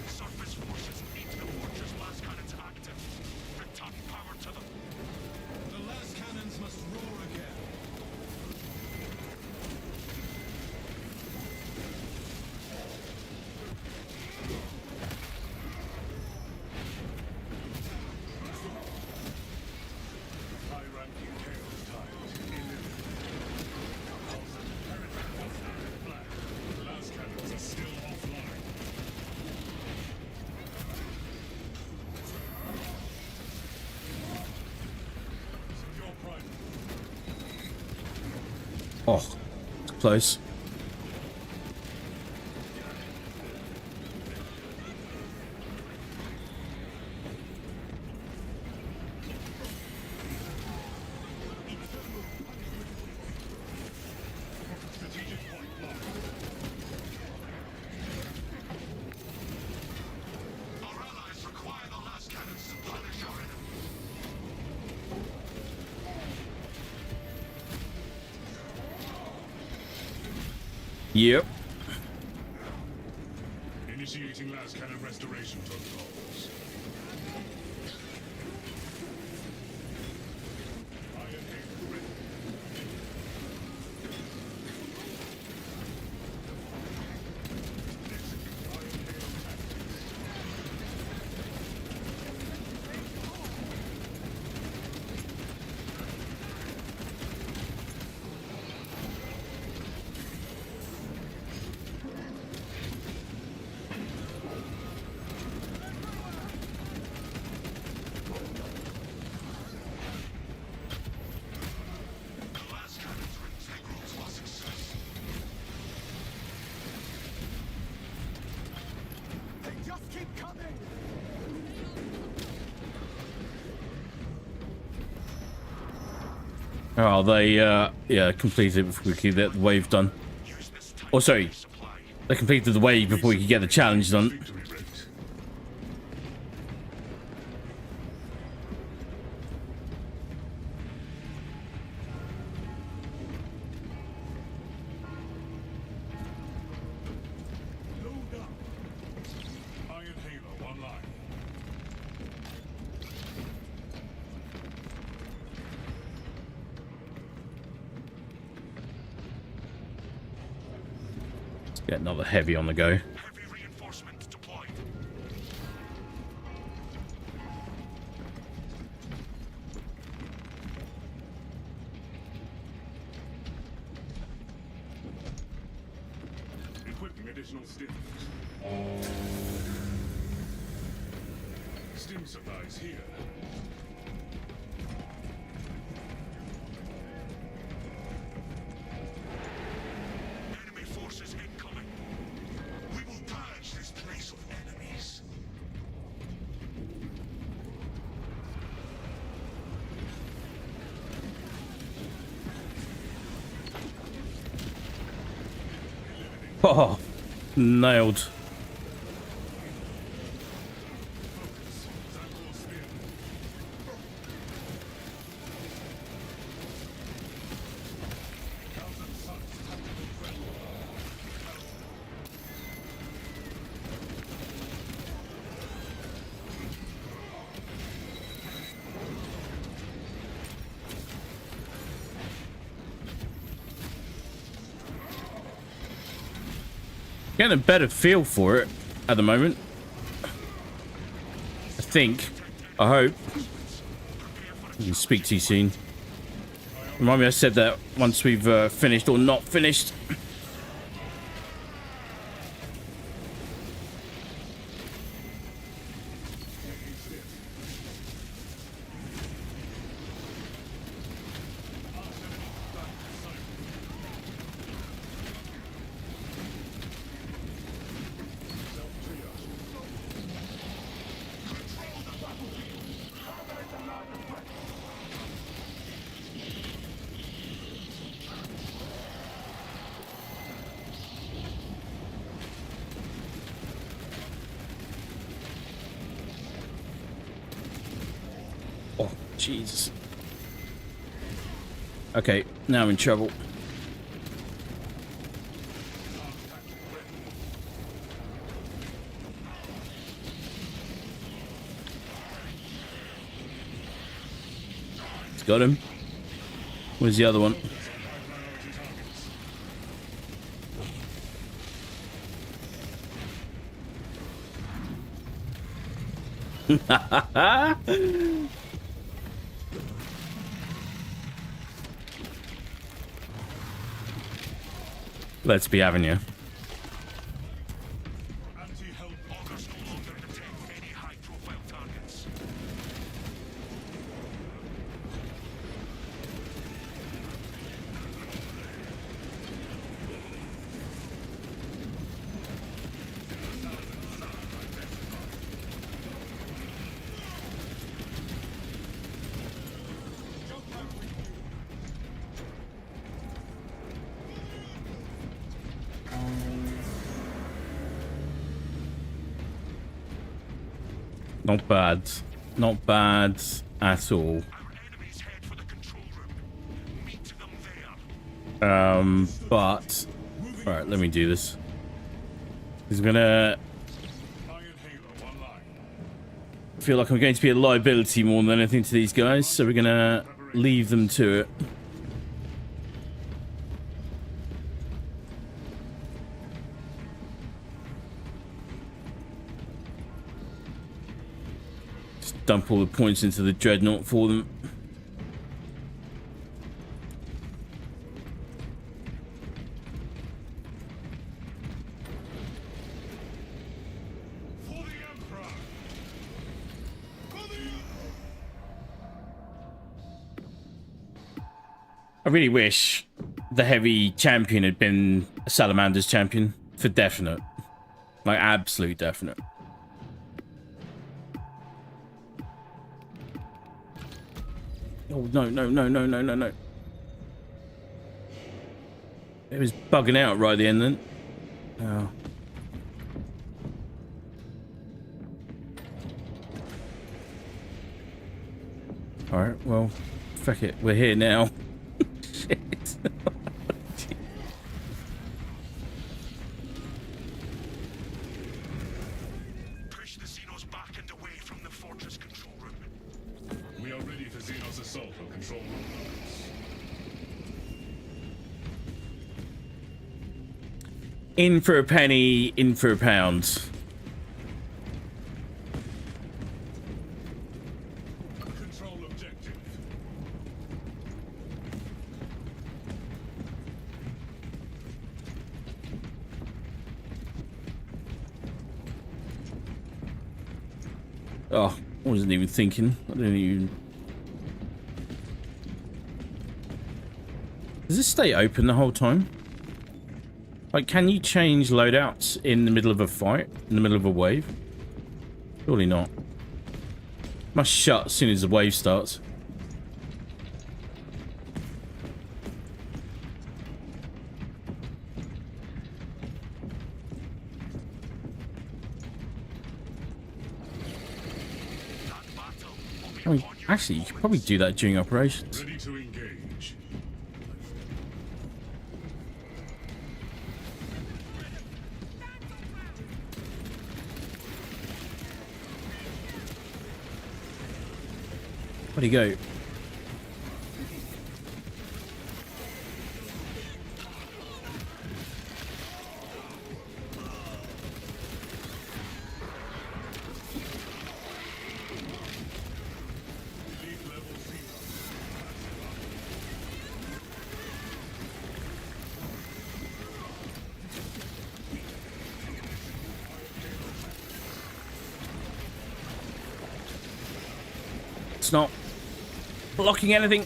Surface forces meet the fortress last cannons active. Return power to them. The last cannons must roar again. Oh, it's close. Our allies require the last cannons to punish our enemy. Yep. Initiating last cannon restoration protocols. Iron Halo ready. Execute Iron Halo tactics. The last cannons are integral to our success. They just keep coming! Oh, they yeah, completed it before we could get the wave done. Use this time Oh, sorry, to supply. they completed the wave before we could get the challenge done. Victory rate. Load up. Iron Halo online. Let's get another heavy on the go. Heavy reinforcement deployed. Equipping additional stims. Stim supplies here. Enemy forces incoming. We will purge this place of enemies. Oh, nailed. Getting a better feel for it at the moment. I think. I hope. You can speak to you soon. Remind me I said that once we've finished or not finished. Jesus. Okay, now I'm in trouble. Got him. Where's the other one? Let's be having you. Anti-help augers no longer detect any high-profile targets. Not bad. Not bad at all. Our enemies head for the control room. Meet them there. But alright, let me do this. He's gonna feel like I'm going to be a liability more than anything to these guys, so we're gonna leave them to it. Just dump all the points into the dreadnought for them. I really wish the heavy champion had been a Salamander's champion, for definite. Like, absolute definite. Oh, no, no, no, no, no, no, no. It was bugging out right at the end then. Oh. Alright, well, fuck it. We're here now. Shit. Push the Xenos back and away from the fortress control room. We are ready for Xenos assault on control room targets. In for a penny, in for a pound. Control objective. Oh, I wasn't even thinking. I didn't even... Does this stay open the whole time? Like, can you change loadouts in the middle of a fight? In the middle of a wave? Surely not. Must shut as soon as the wave starts. I mean, actually, you could probably do that during operations. Ready to engage. Where'd he go? It's not blocking anything.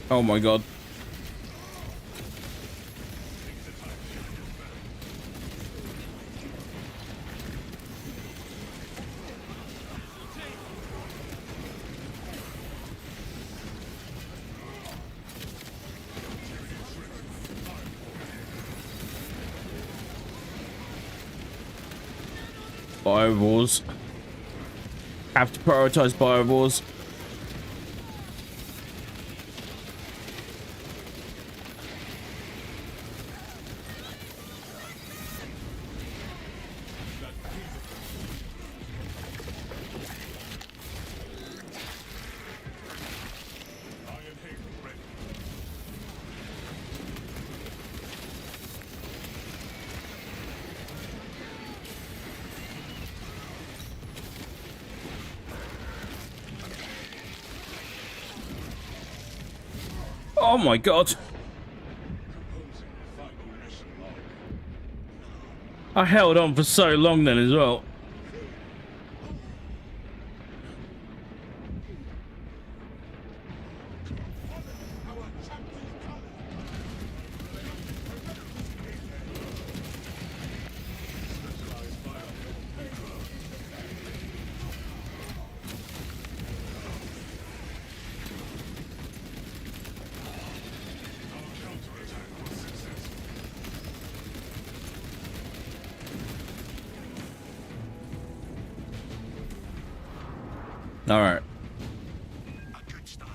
Oh my god. Bio-wars. Have to prioritize bio-wars. Oh my god. I held on for so long then as well. All right. A good start.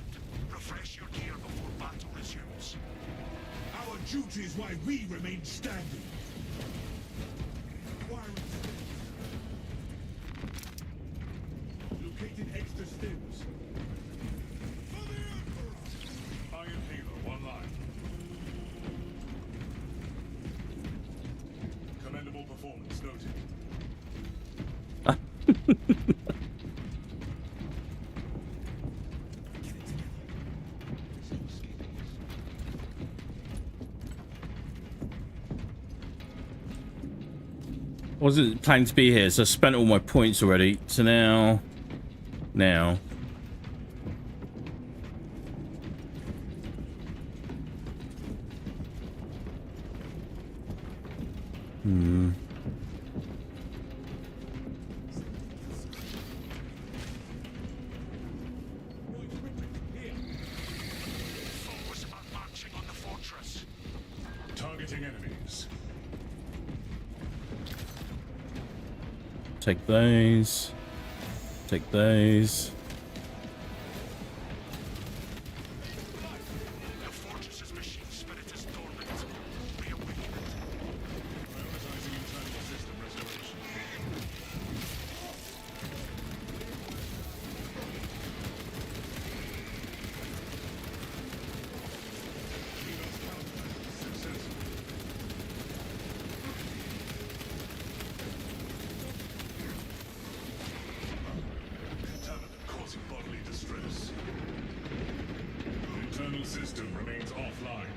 Refresh your gear before battle resumes. Our duty is why we remain standing. Located extra stims. For the Emperor! Iron Halo, one line. Commendable performance noted. Wasn't planning to be here, so I spent all my points already. So now. Foes are marching on the fortress. Targeting enemies. Take those. Take those. The fortress's machine spirit is dormant. Reawaken it. Prioritizing internal system restoration. Kino's counterattack successful. Contaminant causing bodily distress. Internal system remains offline.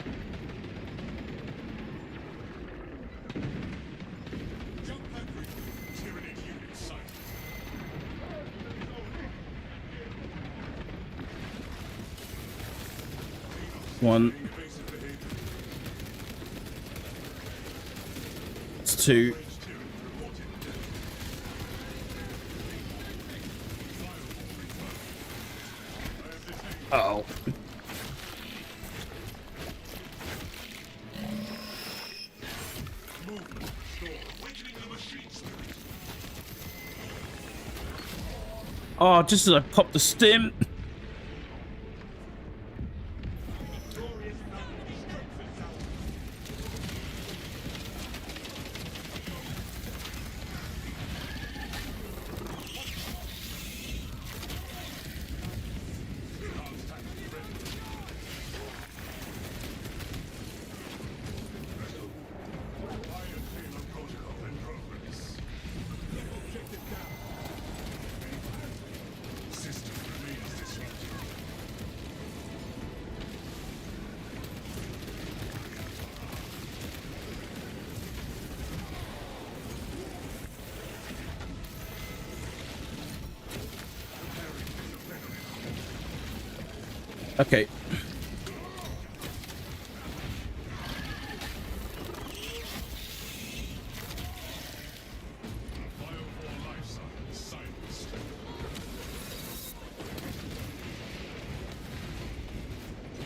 Jump battery. Tyranid unit sighted. One. Invasive behavior. It's two. Range Tyranid reported dead. Firewall confirmed. I have detained. Uh-oh. Movement restored. Awakening the machine spirit. Oh, just as I popped the stim. Enhanced tactics ready. Iron Halo protocol in progress. Objective down. System remains disrupted. Okay. Bio-4 life signs silenced.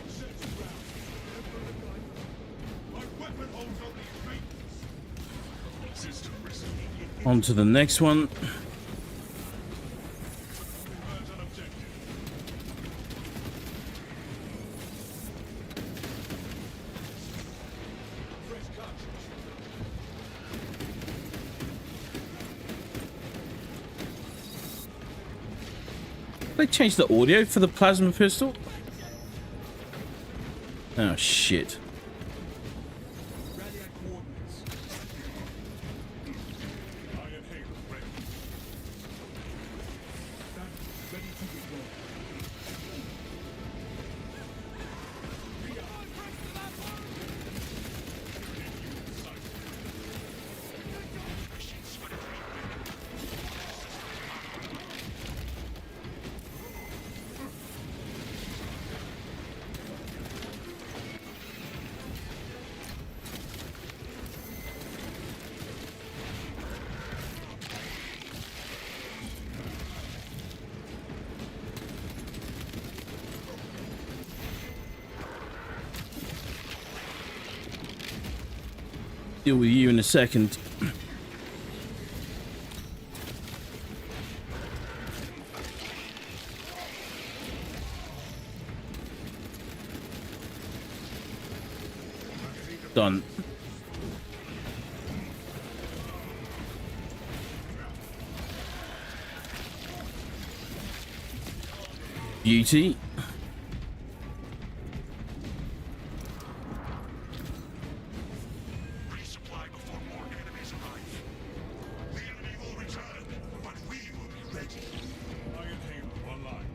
Search ground. My weapon holds on these traitors. System resumed. On to the next one. They changed the audio for the plasma pistol? Oh shit. Deal with you in a second. Done. Beauty. Resupply before more enemies arrive. The enemy will return, but we will be ready. Iron Halo online.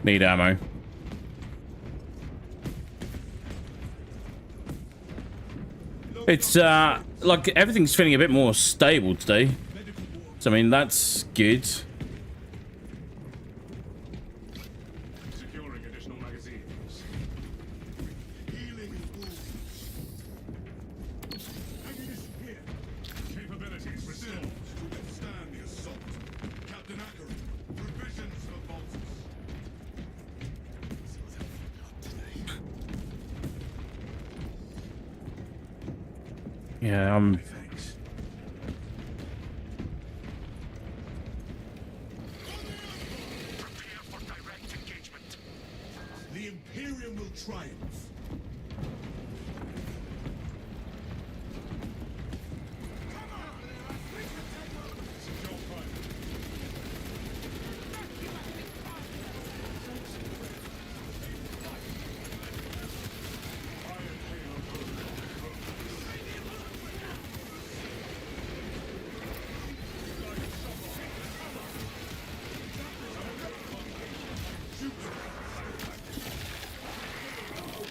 Need ammo. It's like everything's feeling a bit more stable today. So I mean that's good. Securing additional magazines. Healing wounds. Ammunition here. Capabilities restored. To withstand the assault. Captain Ackering. Provisions for bolters. Yeah, Thanks. Prepare for direct engagement. The Imperium will triumph. Secure primary. Iron Halo no, no, no.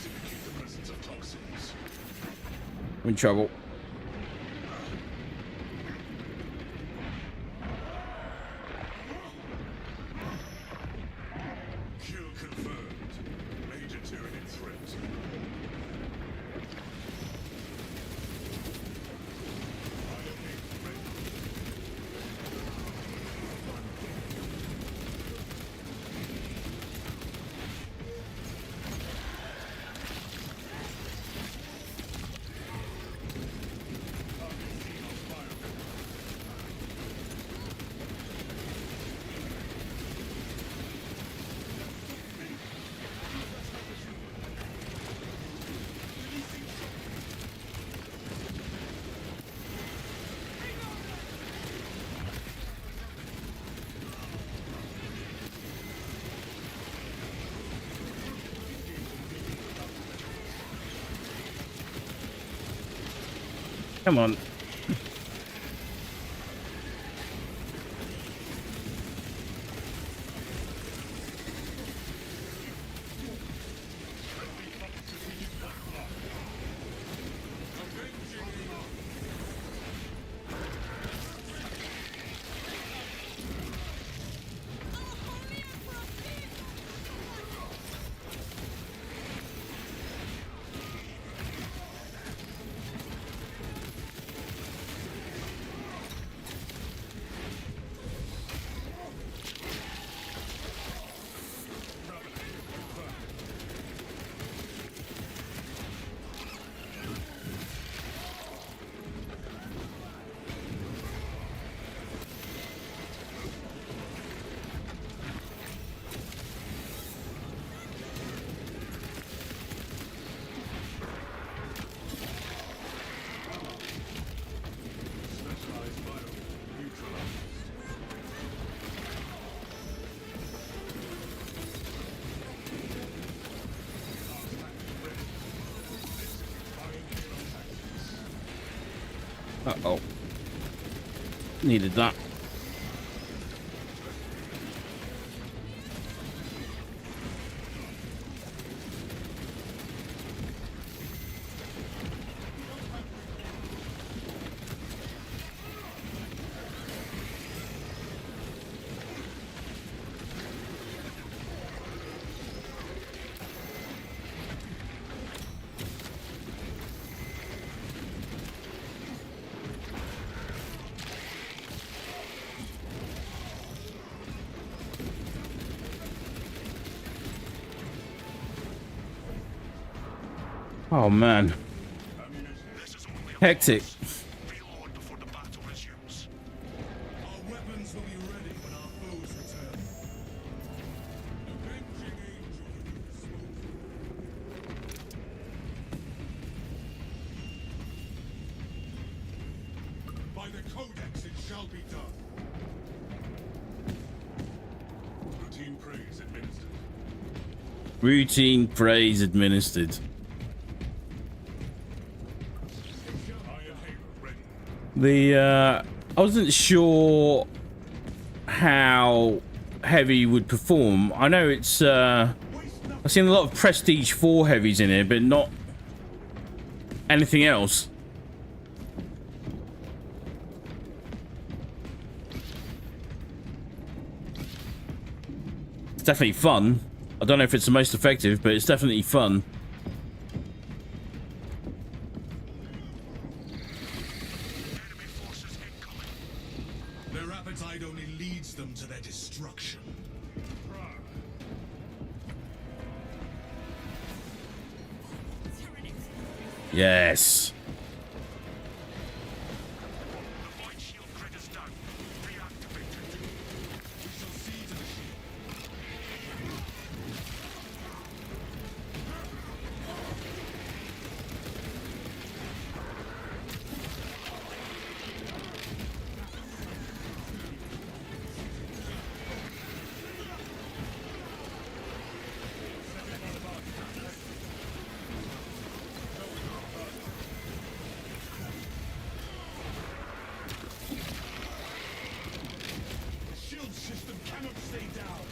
indicate the presence of toxins. I'm in trouble. Kill confirmed. Major Tyranid threat. Iron Halo ready. Come on. Uh-oh. Needed that. Oh man. This is only a Hectic. reload before the battle resumes. Our weapons will be ready when our foes return. Avenging angel. By the codex it shall be done. Routine praise administered. Routine praise administered. Iron Halo ready. The I wasn't sure how heavy would perform. I know it's I've seen a lot of prestige 4 heavies in here, but not anything else. It's definitely fun. I don't know if it's the most effective, but it's definitely fun. Enemy forces incoming. Their appetite only leads them to their destruction. Yes. The void shield grid is down. Reactivated. We shall see to the shield. The shield system cannot stay down.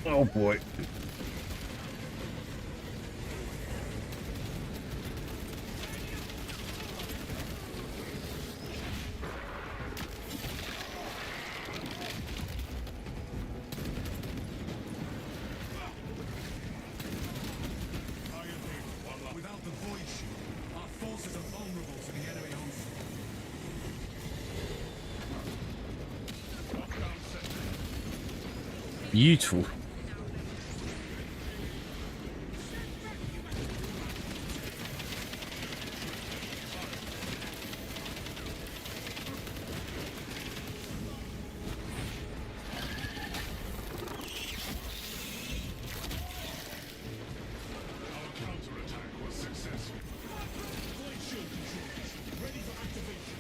Oh boy. Without the void shield, our forces are vulnerable to the enemy onslaught. Beautiful. Our counterattack was successful. Void shield controls, ready for activation.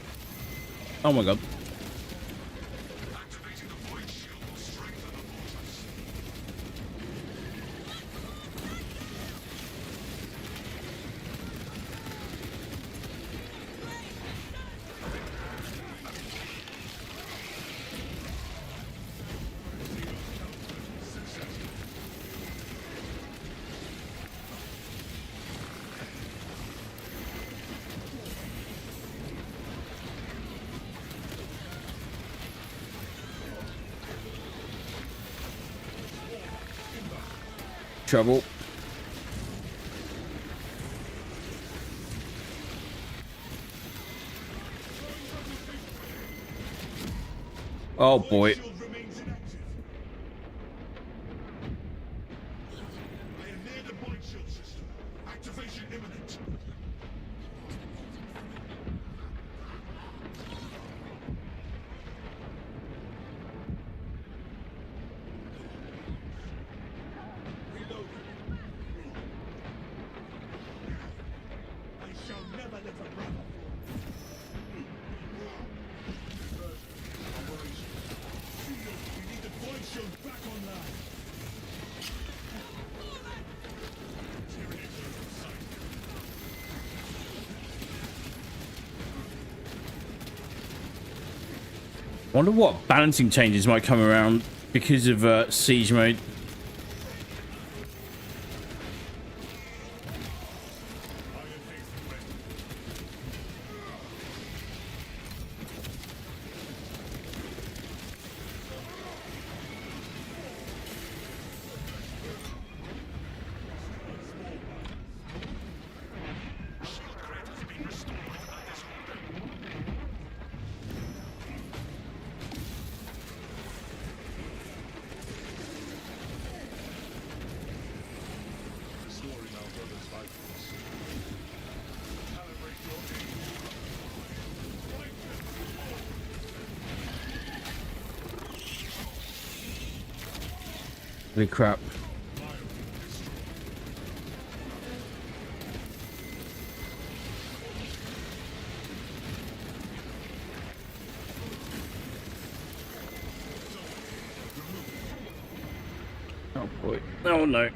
Oh my god. Activating the void shield will strengthen the fortress. Trouble. Oh boy. Shield remains inactive. I am near the void shield system. Activation imminent. I shall never let a brother fall. Wonder what balancing changes might come around because of siege mode. Holy crap. Oh boy. Oh no.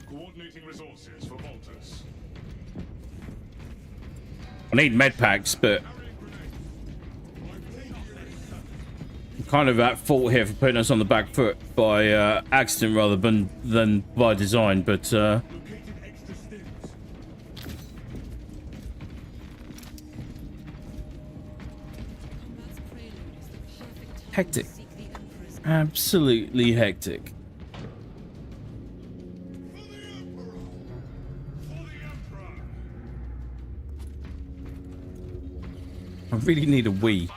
Coordinating resources for Voltus. I need med packs, but I'm kind of at fault here for putting us on the back foot by accident rather than by design. But hectic, absolutely hectic. I really need a Wii.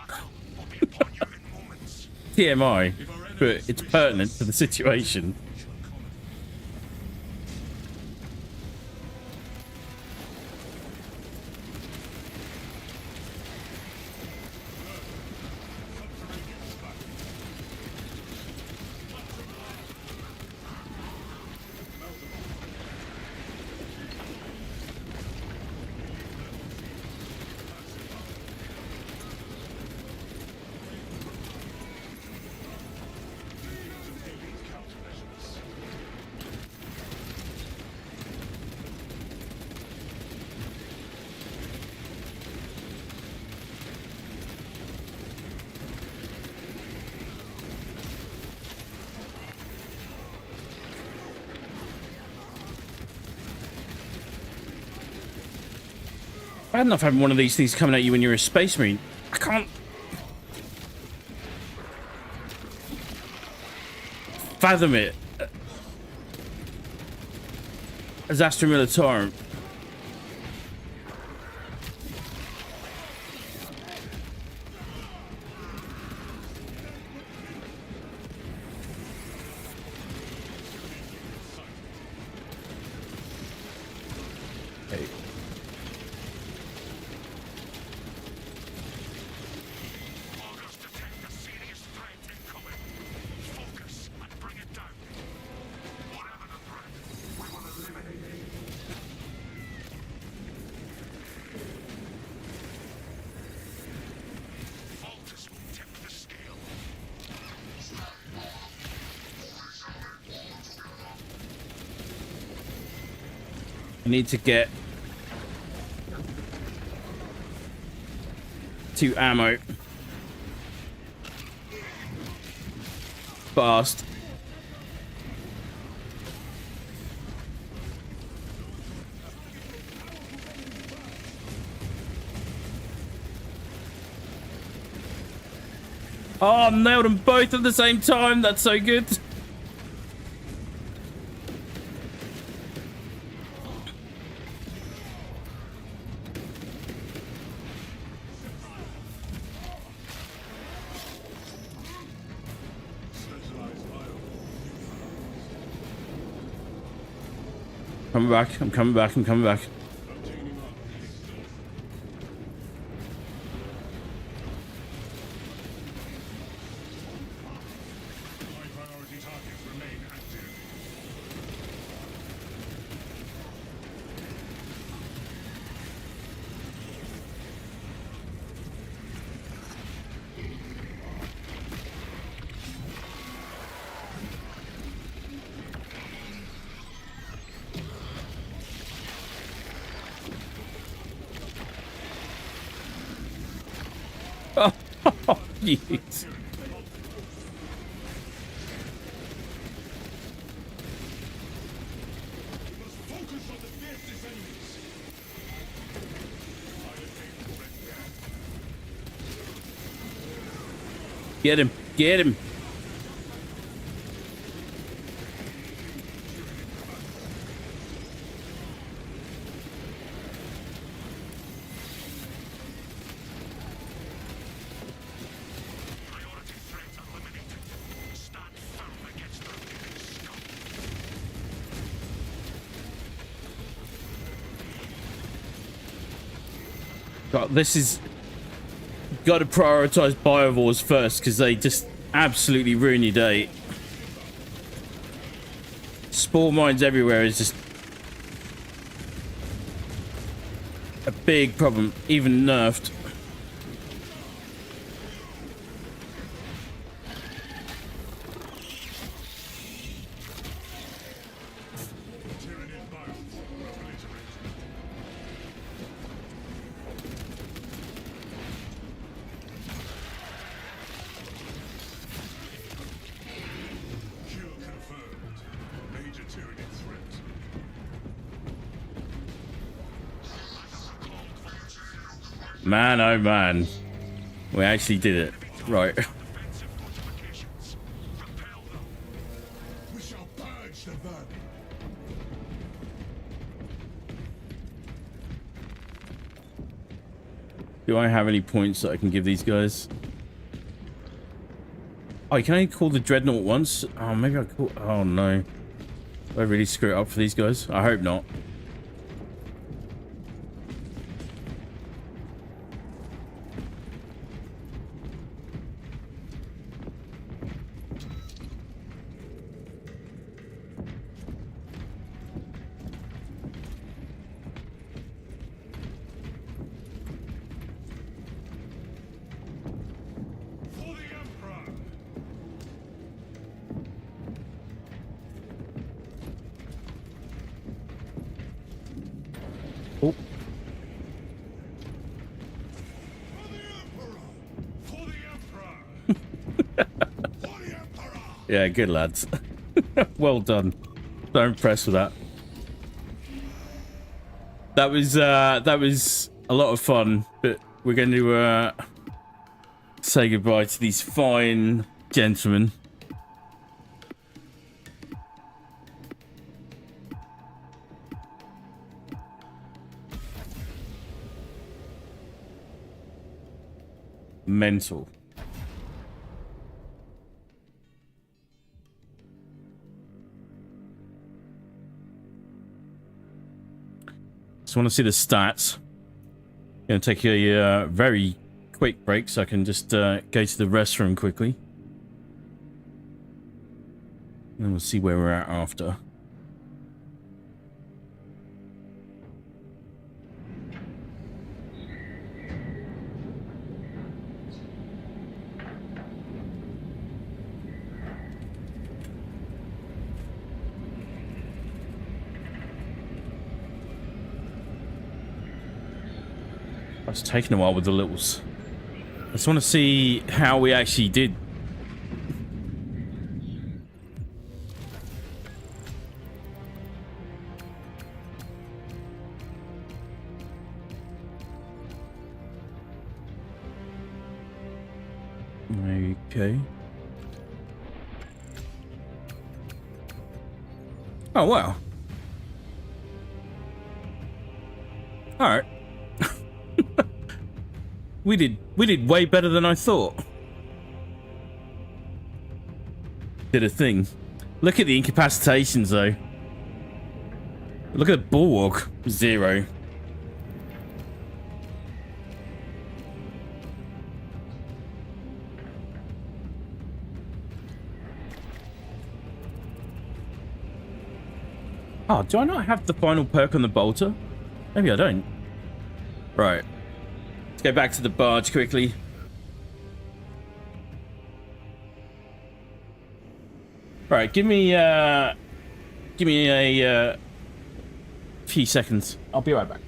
TMI, but it's pertinent to the situation. Bad enough having one of these things coming at you when you're a space marine. I can't fathom it as Astra Militarum. I need to get to ammo fast. Oh, I nailed them both at the same time. That's so good. Coming back. I'm coming back. I'm coming back. Obtaining armor. High priority targets remain active. Oh, yes. Focus on the fiercest enemies. Get him. Get him. Priority threat eliminated. Stand firm against their giving scope. God, this is... Got to prioritize biovores first because they just absolutely ruin your day. Spore mines everywhere is just a big problem, even nerfed. Tyranid bios obliterated. Kill confirmed. Major Tyranid threat. Man, oh man. We actually did it. Right. Defensive fortifications. Repel them. We shall purge the vermin. Do I have any points that I can give these guys? Oh, you can only call the Dreadnought once? Oh, maybe I call... Oh, no. Did I really screw it up for these guys? I hope not. For the Emperor! Oh, For the Emperor! For the Emperor! yeah, good lads. Well done. So impressed with that. That was a lot of fun, but we're going to say goodbye to these fine gentlemen. Mental. Just want to see the stats. Going to take a very quick break so I can just go to the restroom quickly. And we'll see where we're at after. It's taking a while with the littles. I just want to see how we actually did. Okay. Oh wow. All right. We did way better than I thought. Did a thing. Look at the incapacitations though. Look at the bulwark. 0. Oh, do I not have the final perk on the bolter? Maybe I don't. Right. Let's go back to the barge quickly. Right, give me a few seconds. I'll be right back.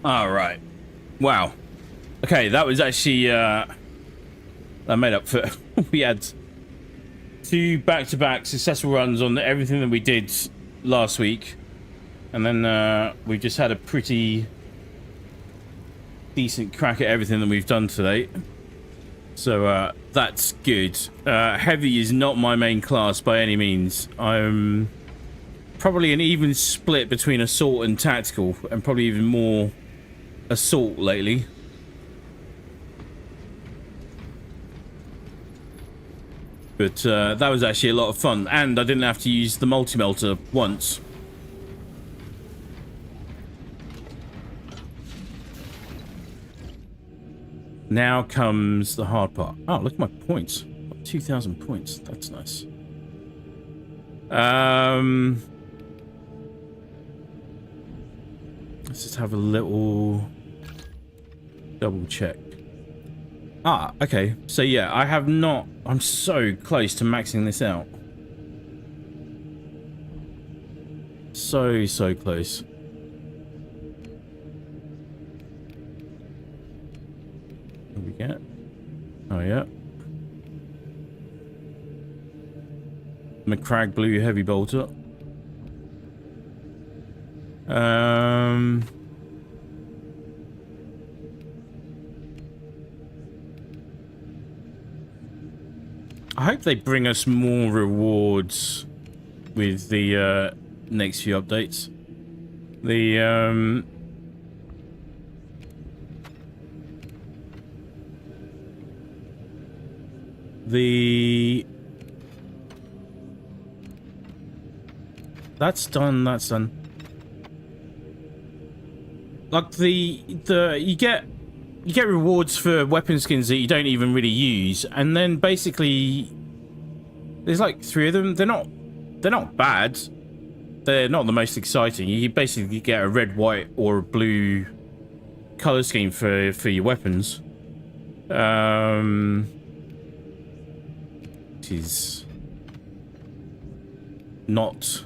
All right. Wow. Okay, that was actually that made up for. We had 2 back-to-back successful runs on everything that we did last week, and then we just had a pretty decent crack at everything that we've done today. So that's good. Heavy is not my main class by any means. I'm probably an even split between assault and tactical, and probably even more assault lately. But that was actually a lot of fun, and I didn't have to use the multi-melter once. Now comes the hard part. Oh, look at my points. 2,000 points. That's nice. Let's just have a little double check. Ah, okay. So yeah, I have not... I'm so close to maxing this out. So close. What do we get? Oh, yeah. McCrag Blue Heavy Bolter. I hope they bring us more rewards with the next few updates. That's done. Like you get rewards for weapon skins that you don't even really use, and then basically there's like 3 of them. They're not bad. They're not the most exciting. You basically get a red, white, or a blue color scheme for your weapons. Which is not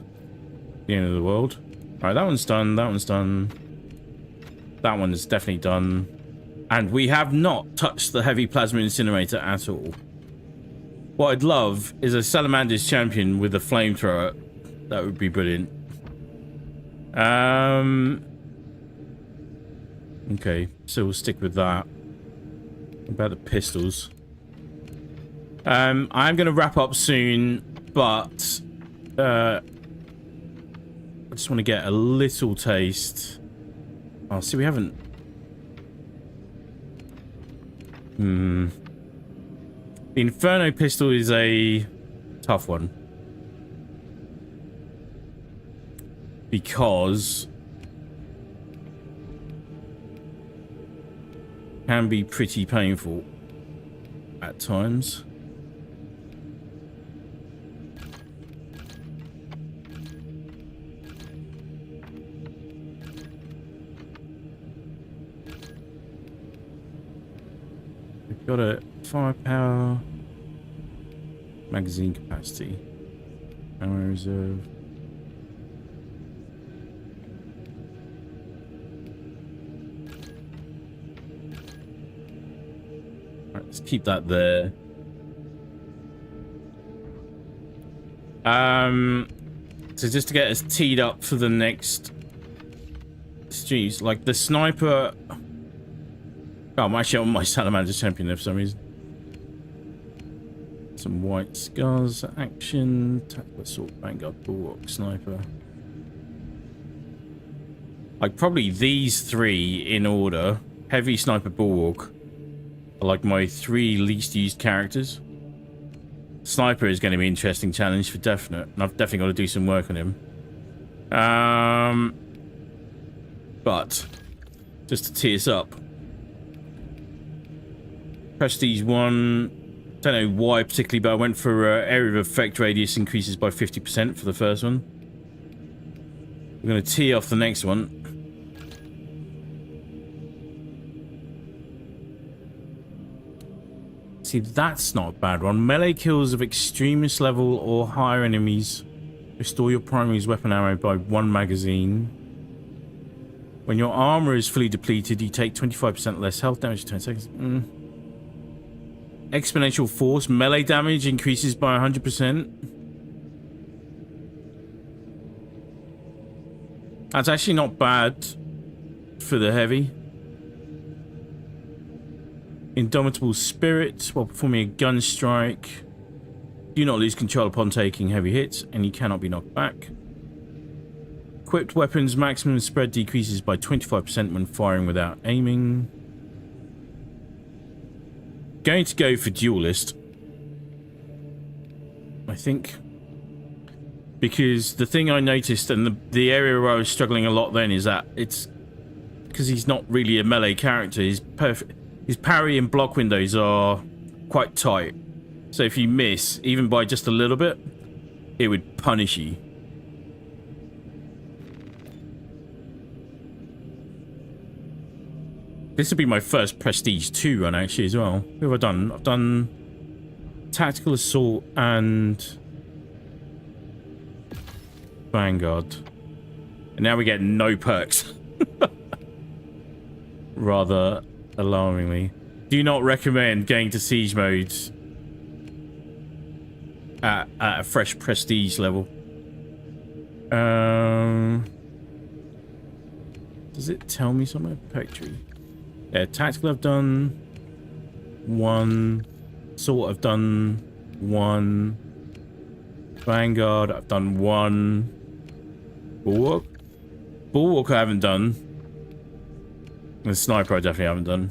the end of the world. Alright, that one's done. That one's done. That one is definitely done. And we have not touched the heavy plasma incinerator at all. What I'd love is a Salamander's champion with a flamethrower. That would be brilliant. Okay, so we'll stick with that. About the pistols. I'm going to wrap up soon, but I just want to get a little taste. Oh, see, we haven't. The Inferno pistol is a tough one. Because it can be pretty painful at times. We've got a firepower, magazine capacity, ammo reserve. Right, let's keep that there. So just to get us teed up for the next streams, like the sniper. Oh, I'm actually on my Salamander champion there for some reason. Some white scars action, tactical assault, vanguard, bulwark, sniper. Like probably these three in order. Heavy, sniper, bulwark are like my 3 least used characters. Sniper is going to be an interesting challenge for definite, and I've definitely got to do some work on him. But just to tee us up. Prestige 1, don't know why particularly, but I went for area of effect radius increases by 50% for the first one. We're going to tee off the next one. See, that's not a bad one. Melee kills of extremist level or higher enemies restore your primary's weapon ammo by 1 magazine. When your armor is fully depleted, you take 25% less health damage for 10 seconds. Exponential force. Melee damage increases by 100%. That's actually not bad for the heavy. Indomitable spirit. While performing a gun strike, do not lose control upon taking heavy hits, and you cannot be knocked back. Equipped weapons maximum spread decreases by 25% when firing without aiming. Going to go for duelist, I think, because the thing I noticed, and the area where I was struggling a lot then, is that it's because he's not really a melee character. His parry and block windows are quite tight, so if you miss even by just a little bit, it would punish you. This would be my first Prestige 2 run, actually, as well. What have I done? I've done Tactical Assault and Vanguard. And now we get no perks. Rather alarmingly. Do not recommend going to Siege mode at a fresh Prestige level. Does it tell me somewhere? Perk tree. Yeah, tactical I've done 1. Assault I've done 1. Vanguard I've done 1. Bulwark? Bulwark I haven't done. The sniper I definitely haven't done.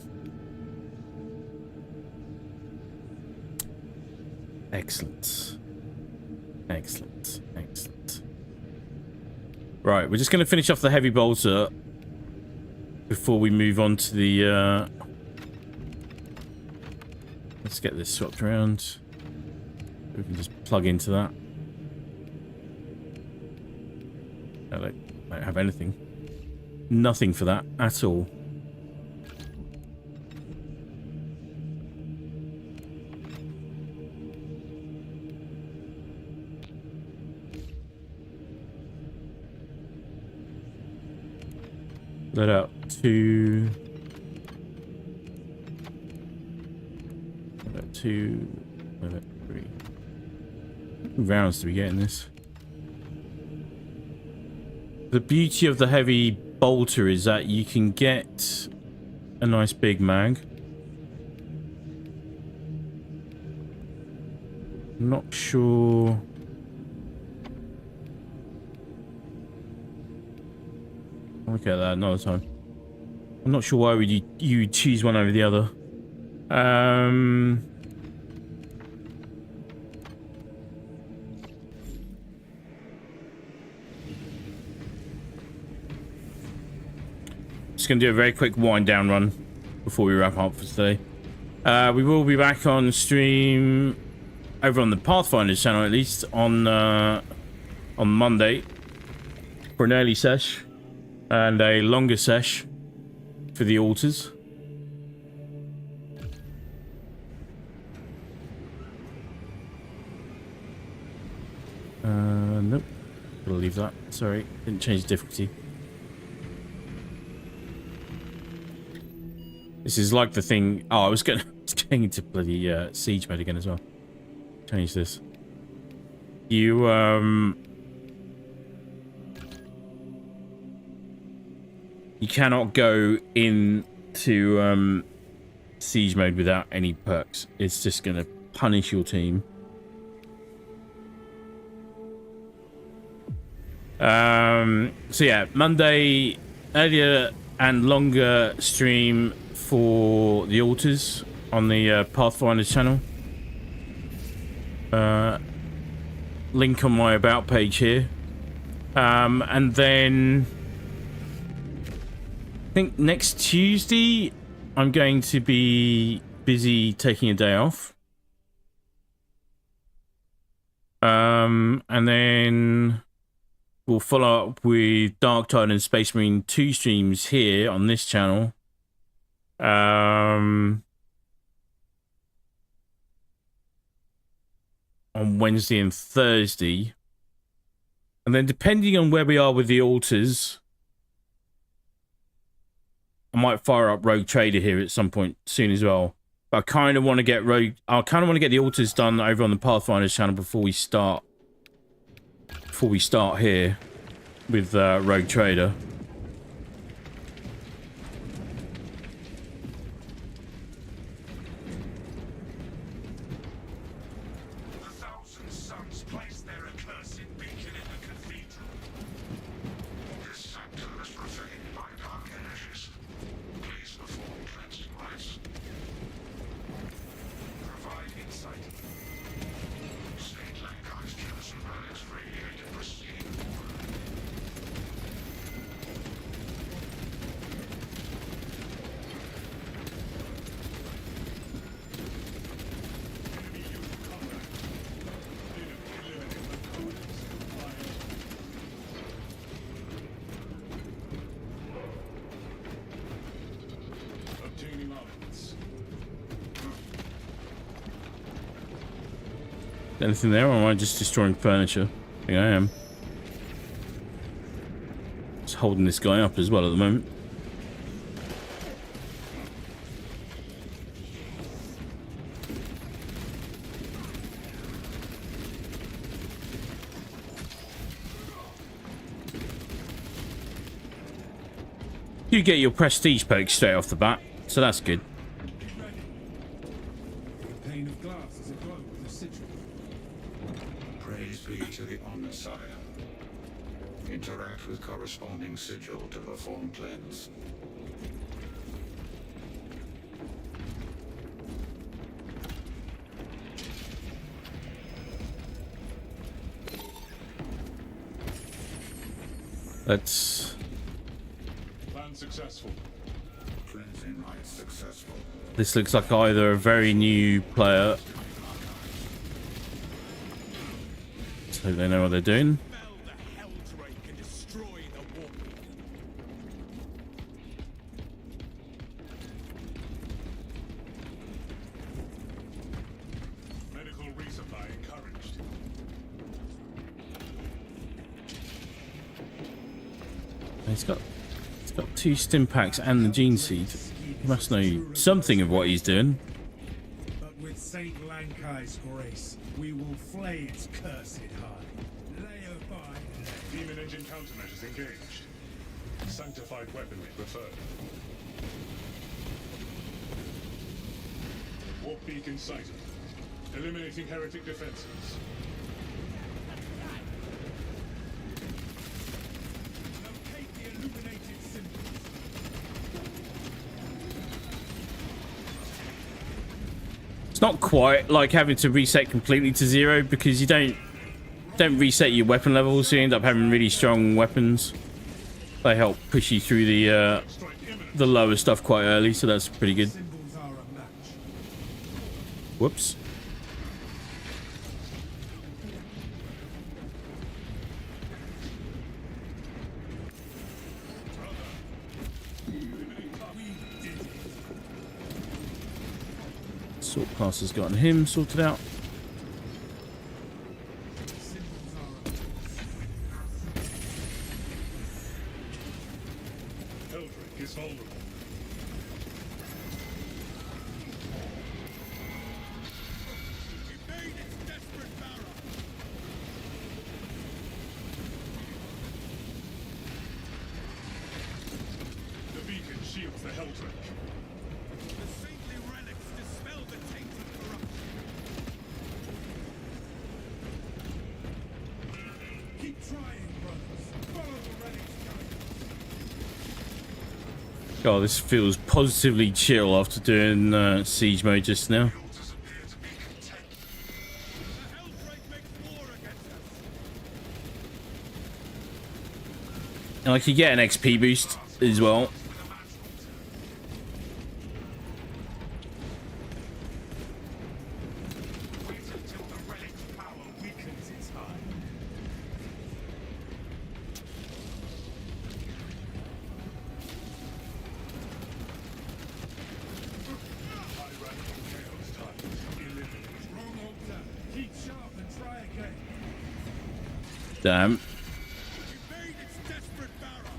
Excellent. Excellent. Excellent. Right, we're just going to finish off the heavy bolter before we move on to the let's get this swapped around. We can just plug into that. I don't have anything. Nothing for that at all. Let out 2. Let out 2. Let out 3. How many rounds do we get in this? The beauty of the heavy bolter is that you can get a nice big mag. Not sure. I'll look at that another time. I'm not sure why would you choose one over the other. Just gonna do a very quick wind down run before we wrap up for today. We will be back on stream over on the Pathfinders channel, at least on Monday, for an early sesh and a longer sesh for the altars. Nope. Gotta leave that. Sorry, didn't change the difficulty. This is like the thing. Oh, I was getting into bloody siege mode again as well. Change this. You cannot go into siege mode without any perks. It's just gonna punish your team. So yeah, Monday earlier and longer stream for the altars on the Pathfinders channel. Link on my about page here. And then I think next Tuesday I'm going to be busy taking a day off. And then we'll follow up with Dark Tide and Space Marine 2 streams here on this channel. On Wednesday and Thursday. And then depending on where we are with the altars, I might fire up Rogue Trader here at some point soon as well. But I kind of want to get the altars done over on the Pathfinders channel before we start here with Rogue Trader. Anything there, or am I just destroying furniture? I think I am. Just holding this guy up as well at the moment. You get your prestige perk straight off the bat, so that's good. To the Honor Sire. Interact with corresponding sigil to perform cleanse. Let's... Plan successful. Cleansing rite successful. This looks like either a very new player. So they know what they're doing. Medical resupply encouraged. He's got 2 stim packs and the gene seed. He must know something of what he's doing. But with Saint Lankai's grace, we will flay its cursed hide. Lay by Demon engine countermeasures engaged. Sanctified weaponry preferred. Beacon sighted. Eliminating heretic defenses. Locate the illuminated symbols. It's not quite like having to reset completely to 0 because you don't reset your weapon levels, so you end up having really strong weapons. They help push you through the lower stuff quite early, so that's pretty good. Symbols are a match. Whoops. Sword class has gotten him sorted out. Eldrick is vulnerable. Evade its desperate barrow. The beacon shields the Eldrick. The saintly relics dispel the tainted corruption. Keep trying, brothers. Follow the relic's guidance. God, this feels positively chill after doing siege mode just now. Altars appear to be content. The Helldrake makes war against us. And like you get an XP boost as well. Wait until the relic's power weakens its high. High radical chaos type. Eliminate. Wrong altar. Keep sharp and try again. Damn. Evade its desperate barrow.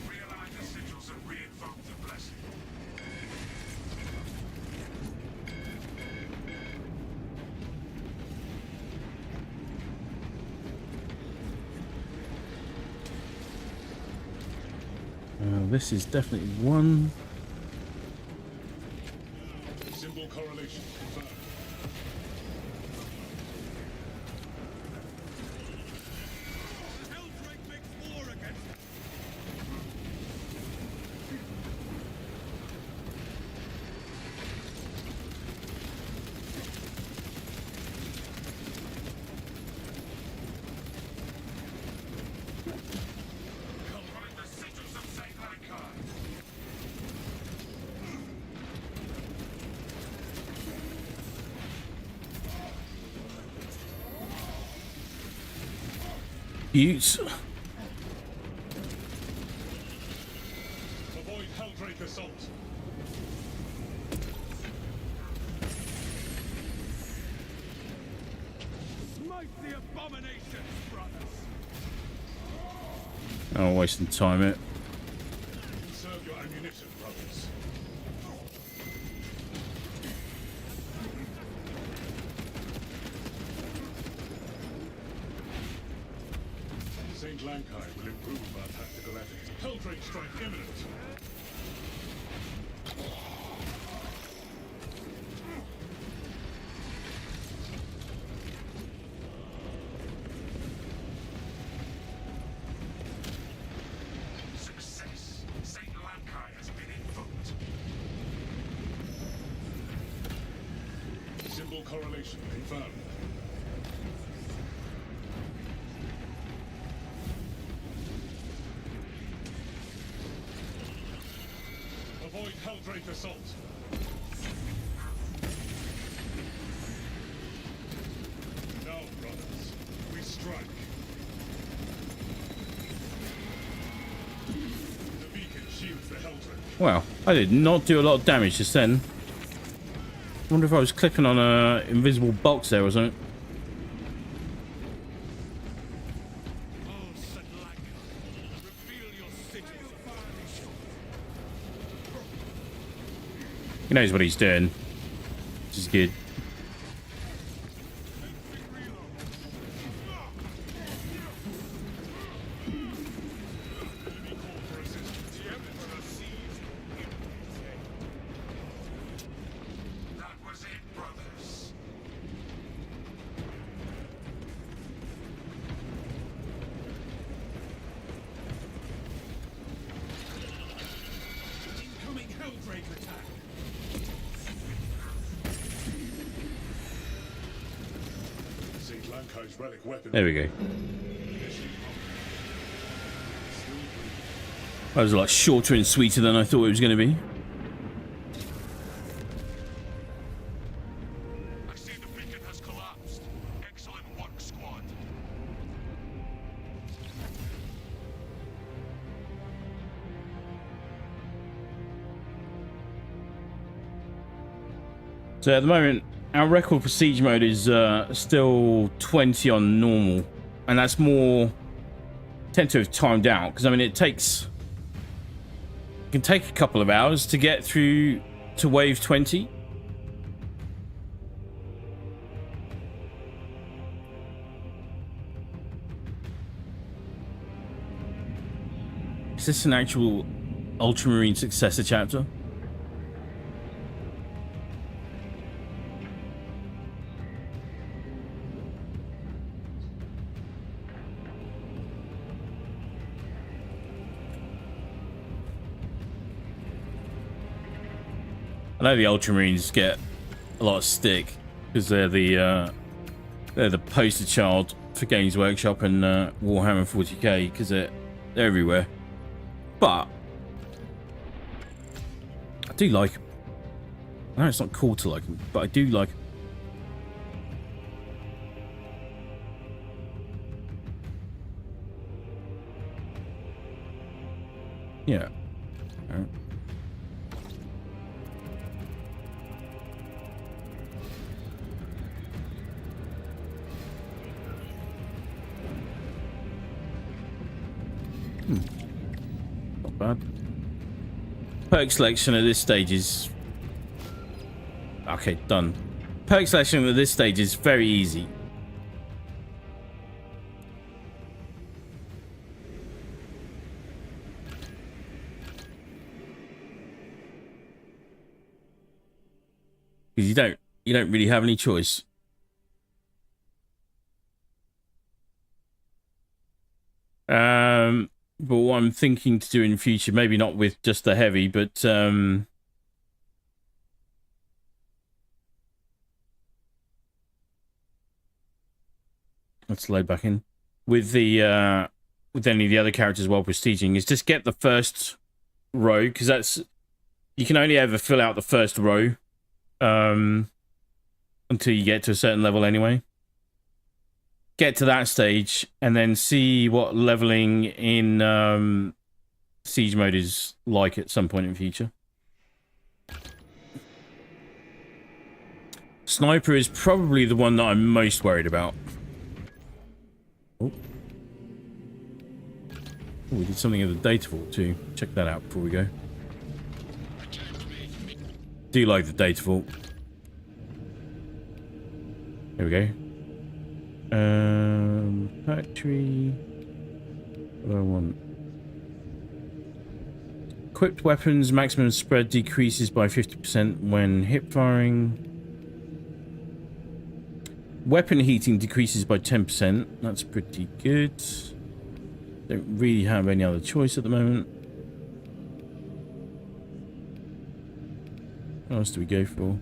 Realign the sigils and re-invoke the blessing. This is definitely one. Symbol correlation confirmed. The Helldrake makes war against us. Find the sigils of Saint Lankai. Utes. Avoid Helldrake assault. Smite the abominations, brothers. Oh, wasting time it. Conserve your ammunition, brothers. Saint Lankai will improve our tactical ethics. Helldrake strike imminent. Success. Saint Lankai has been invoked. Symbol correlation confirmed. Avoid Helldrake assault. Now, brothers, we strike. The beacon shields the Helldrake. Wow, I did not do a lot of damage just then. Wonder if I was clicking on a invisible box there or something. Oh, Saint Lankai, reveal your sigils. He knows what he's doing, which is good. Lankai's relic weapon. There we go. That was a lot shorter and sweeter than I thought it was going to be. I see the beacon has collapsed. Excellent work, squad. So at the moment, our record for siege mode is still 20 on normal, and that's more tend to have timed out because I mean it can take a couple of hours to get through to wave 20. Is this an actual Ultramarine successor chapter? I know the Ultramarines get a lot of stick because they're the poster child for Games Workshop and Warhammer 40k because they're everywhere. But I do like them. I know it's not cool to like them, but I do like them. Yeah. All right. Not bad. Perk selection at this stage is... Okay, done. Perk selection at this stage is very easy. Because you don't really have any choice. But what I'm thinking to do in the future, maybe not with just the heavy, but let's load back in with the with any of the other characters while prestiging is just get the first row, because that's you can only ever fill out the first row until you get to a certain level anyway. Get to that stage and then see what leveling in siege mode is like at some point in the future. Sniper is probably the one that I'm most worried about. Oh, we did something at the data vault too. Check that out before we go. Do you like the data vault? There we go. Factory. What do I want? Equipped weapons maximum spread decreases by 50% when hip firing. Weapon heating decreases by 10%. That's pretty good. Don't really have any other choice at the moment. What else do we go for?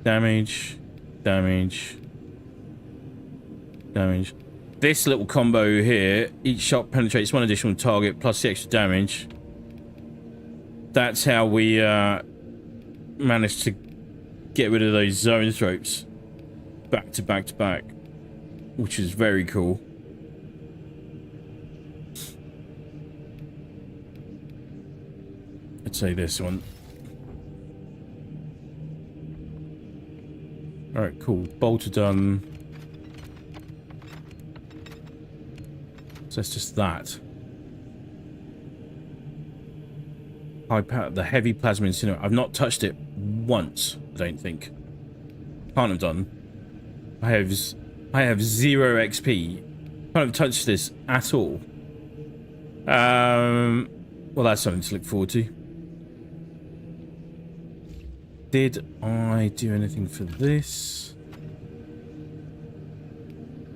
Damage. Damage. Damage. This little combo here, each shot penetrates one additional target plus the extra damage. That's how we managed to get rid of those zone throats back to back to back, which is very cool. I'd say this one. Alright, cool. Bolter done. So it's just that. The heavy plasma incinerator. I've not touched it once, I don't think. Can't have done. I have 0 XP. Can't have touched this at all. Well, that's something to look forward to. Did I do anything for this?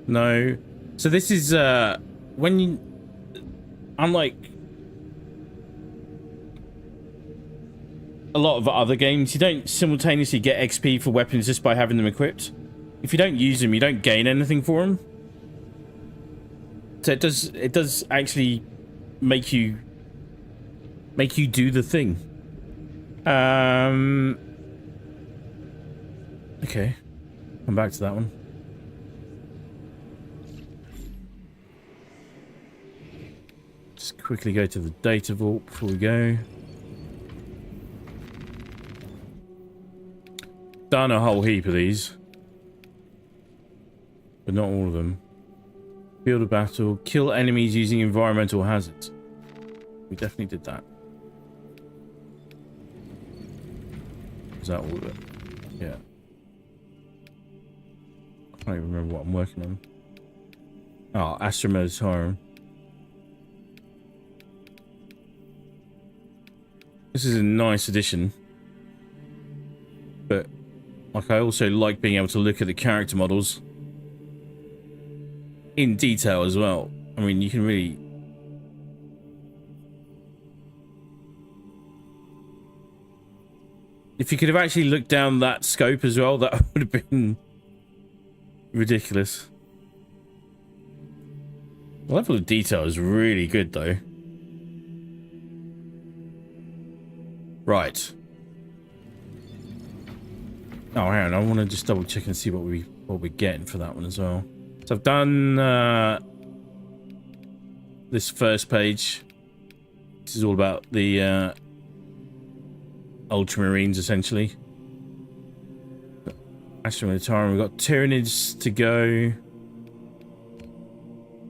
No. So this is when you, unlike a lot of other games, you don't simultaneously get XP for weapons just by having them equipped. if you don't use them, you don't gain anything for them. So it does actually make you do the thing. Okay, come back to that one. Just quickly go to the data vault before we go. Done a whole heap of these, but not all of them. Field of battle, kill enemies using environmental hazards. We definitely did that. Is that all of it? Yeah. I can't even remember what I'm working on. Oh, Astra Militarum. This is a nice addition. But, like, I also like being able to look at the character models in detail as well. I mean, you can really... If you could have actually looked down that scope as well, that would have been ridiculous. The level of detail is really good, though. Right. Oh, hang on. I want to just double check and see what we're getting for that one as well. So I've done this first page. This is all about the Ultramarines, essentially. Astra Militarum. We've got Tyranids to go.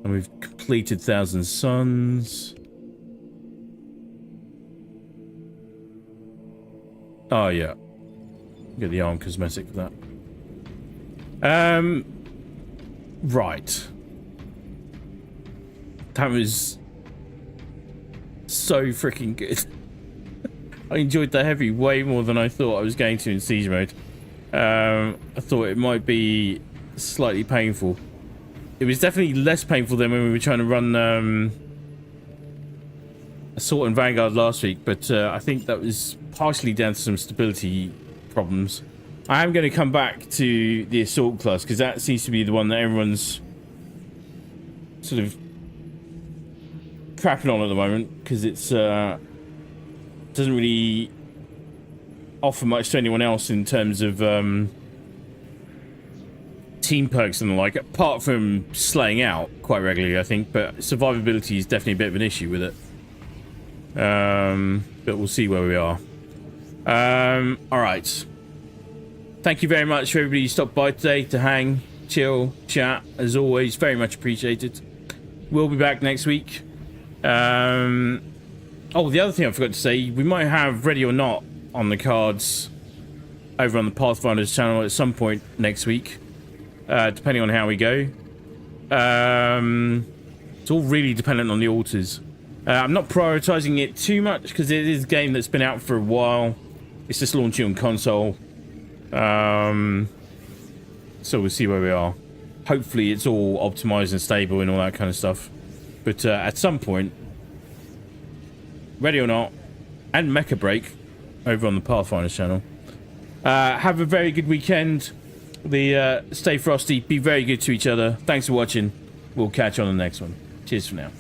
And we've completed Thousand Suns. Oh, yeah. Get the arm cosmetic for that. Right. That was so freaking good. I enjoyed the heavy way more than I thought I was going to in siege mode. I thought it might be slightly painful. It was definitely less painful than when we were trying to run Assault and Vanguard last week, but I think that was partially down to some stability problems. I am going to come back to the Assault class because that seems to be the one that everyone's sort of crapping on at the moment, because it's doesn't really offer much to anyone else in terms of team perks and the like, apart from slaying out quite regularly, I think, but survivability is definitely a bit of an issue with it. But we'll see where we are. Alright. Thank you very much for everybody who stopped by today to hang, chill, chat, as always. Very much appreciated. We'll be back next week. Oh, the other thing I forgot to say, we might have Ready or Not on the cards over on the Pathfinders channel at some point next week, depending on how we go. It's all really dependent on the alters. I'm not prioritizing it too much because it is a game that's been out for a while. It's just launching on console. So we'll see where we are. Hopefully it's all optimized and stable and all that kind of stuff. But at some point, Ready or Not and Mecha Break over on the Pathfinders channel. Have a very good weekend. Stay frosty. Be very good to each other. Thanks for watching. We'll catch you on the next one. Cheers for now.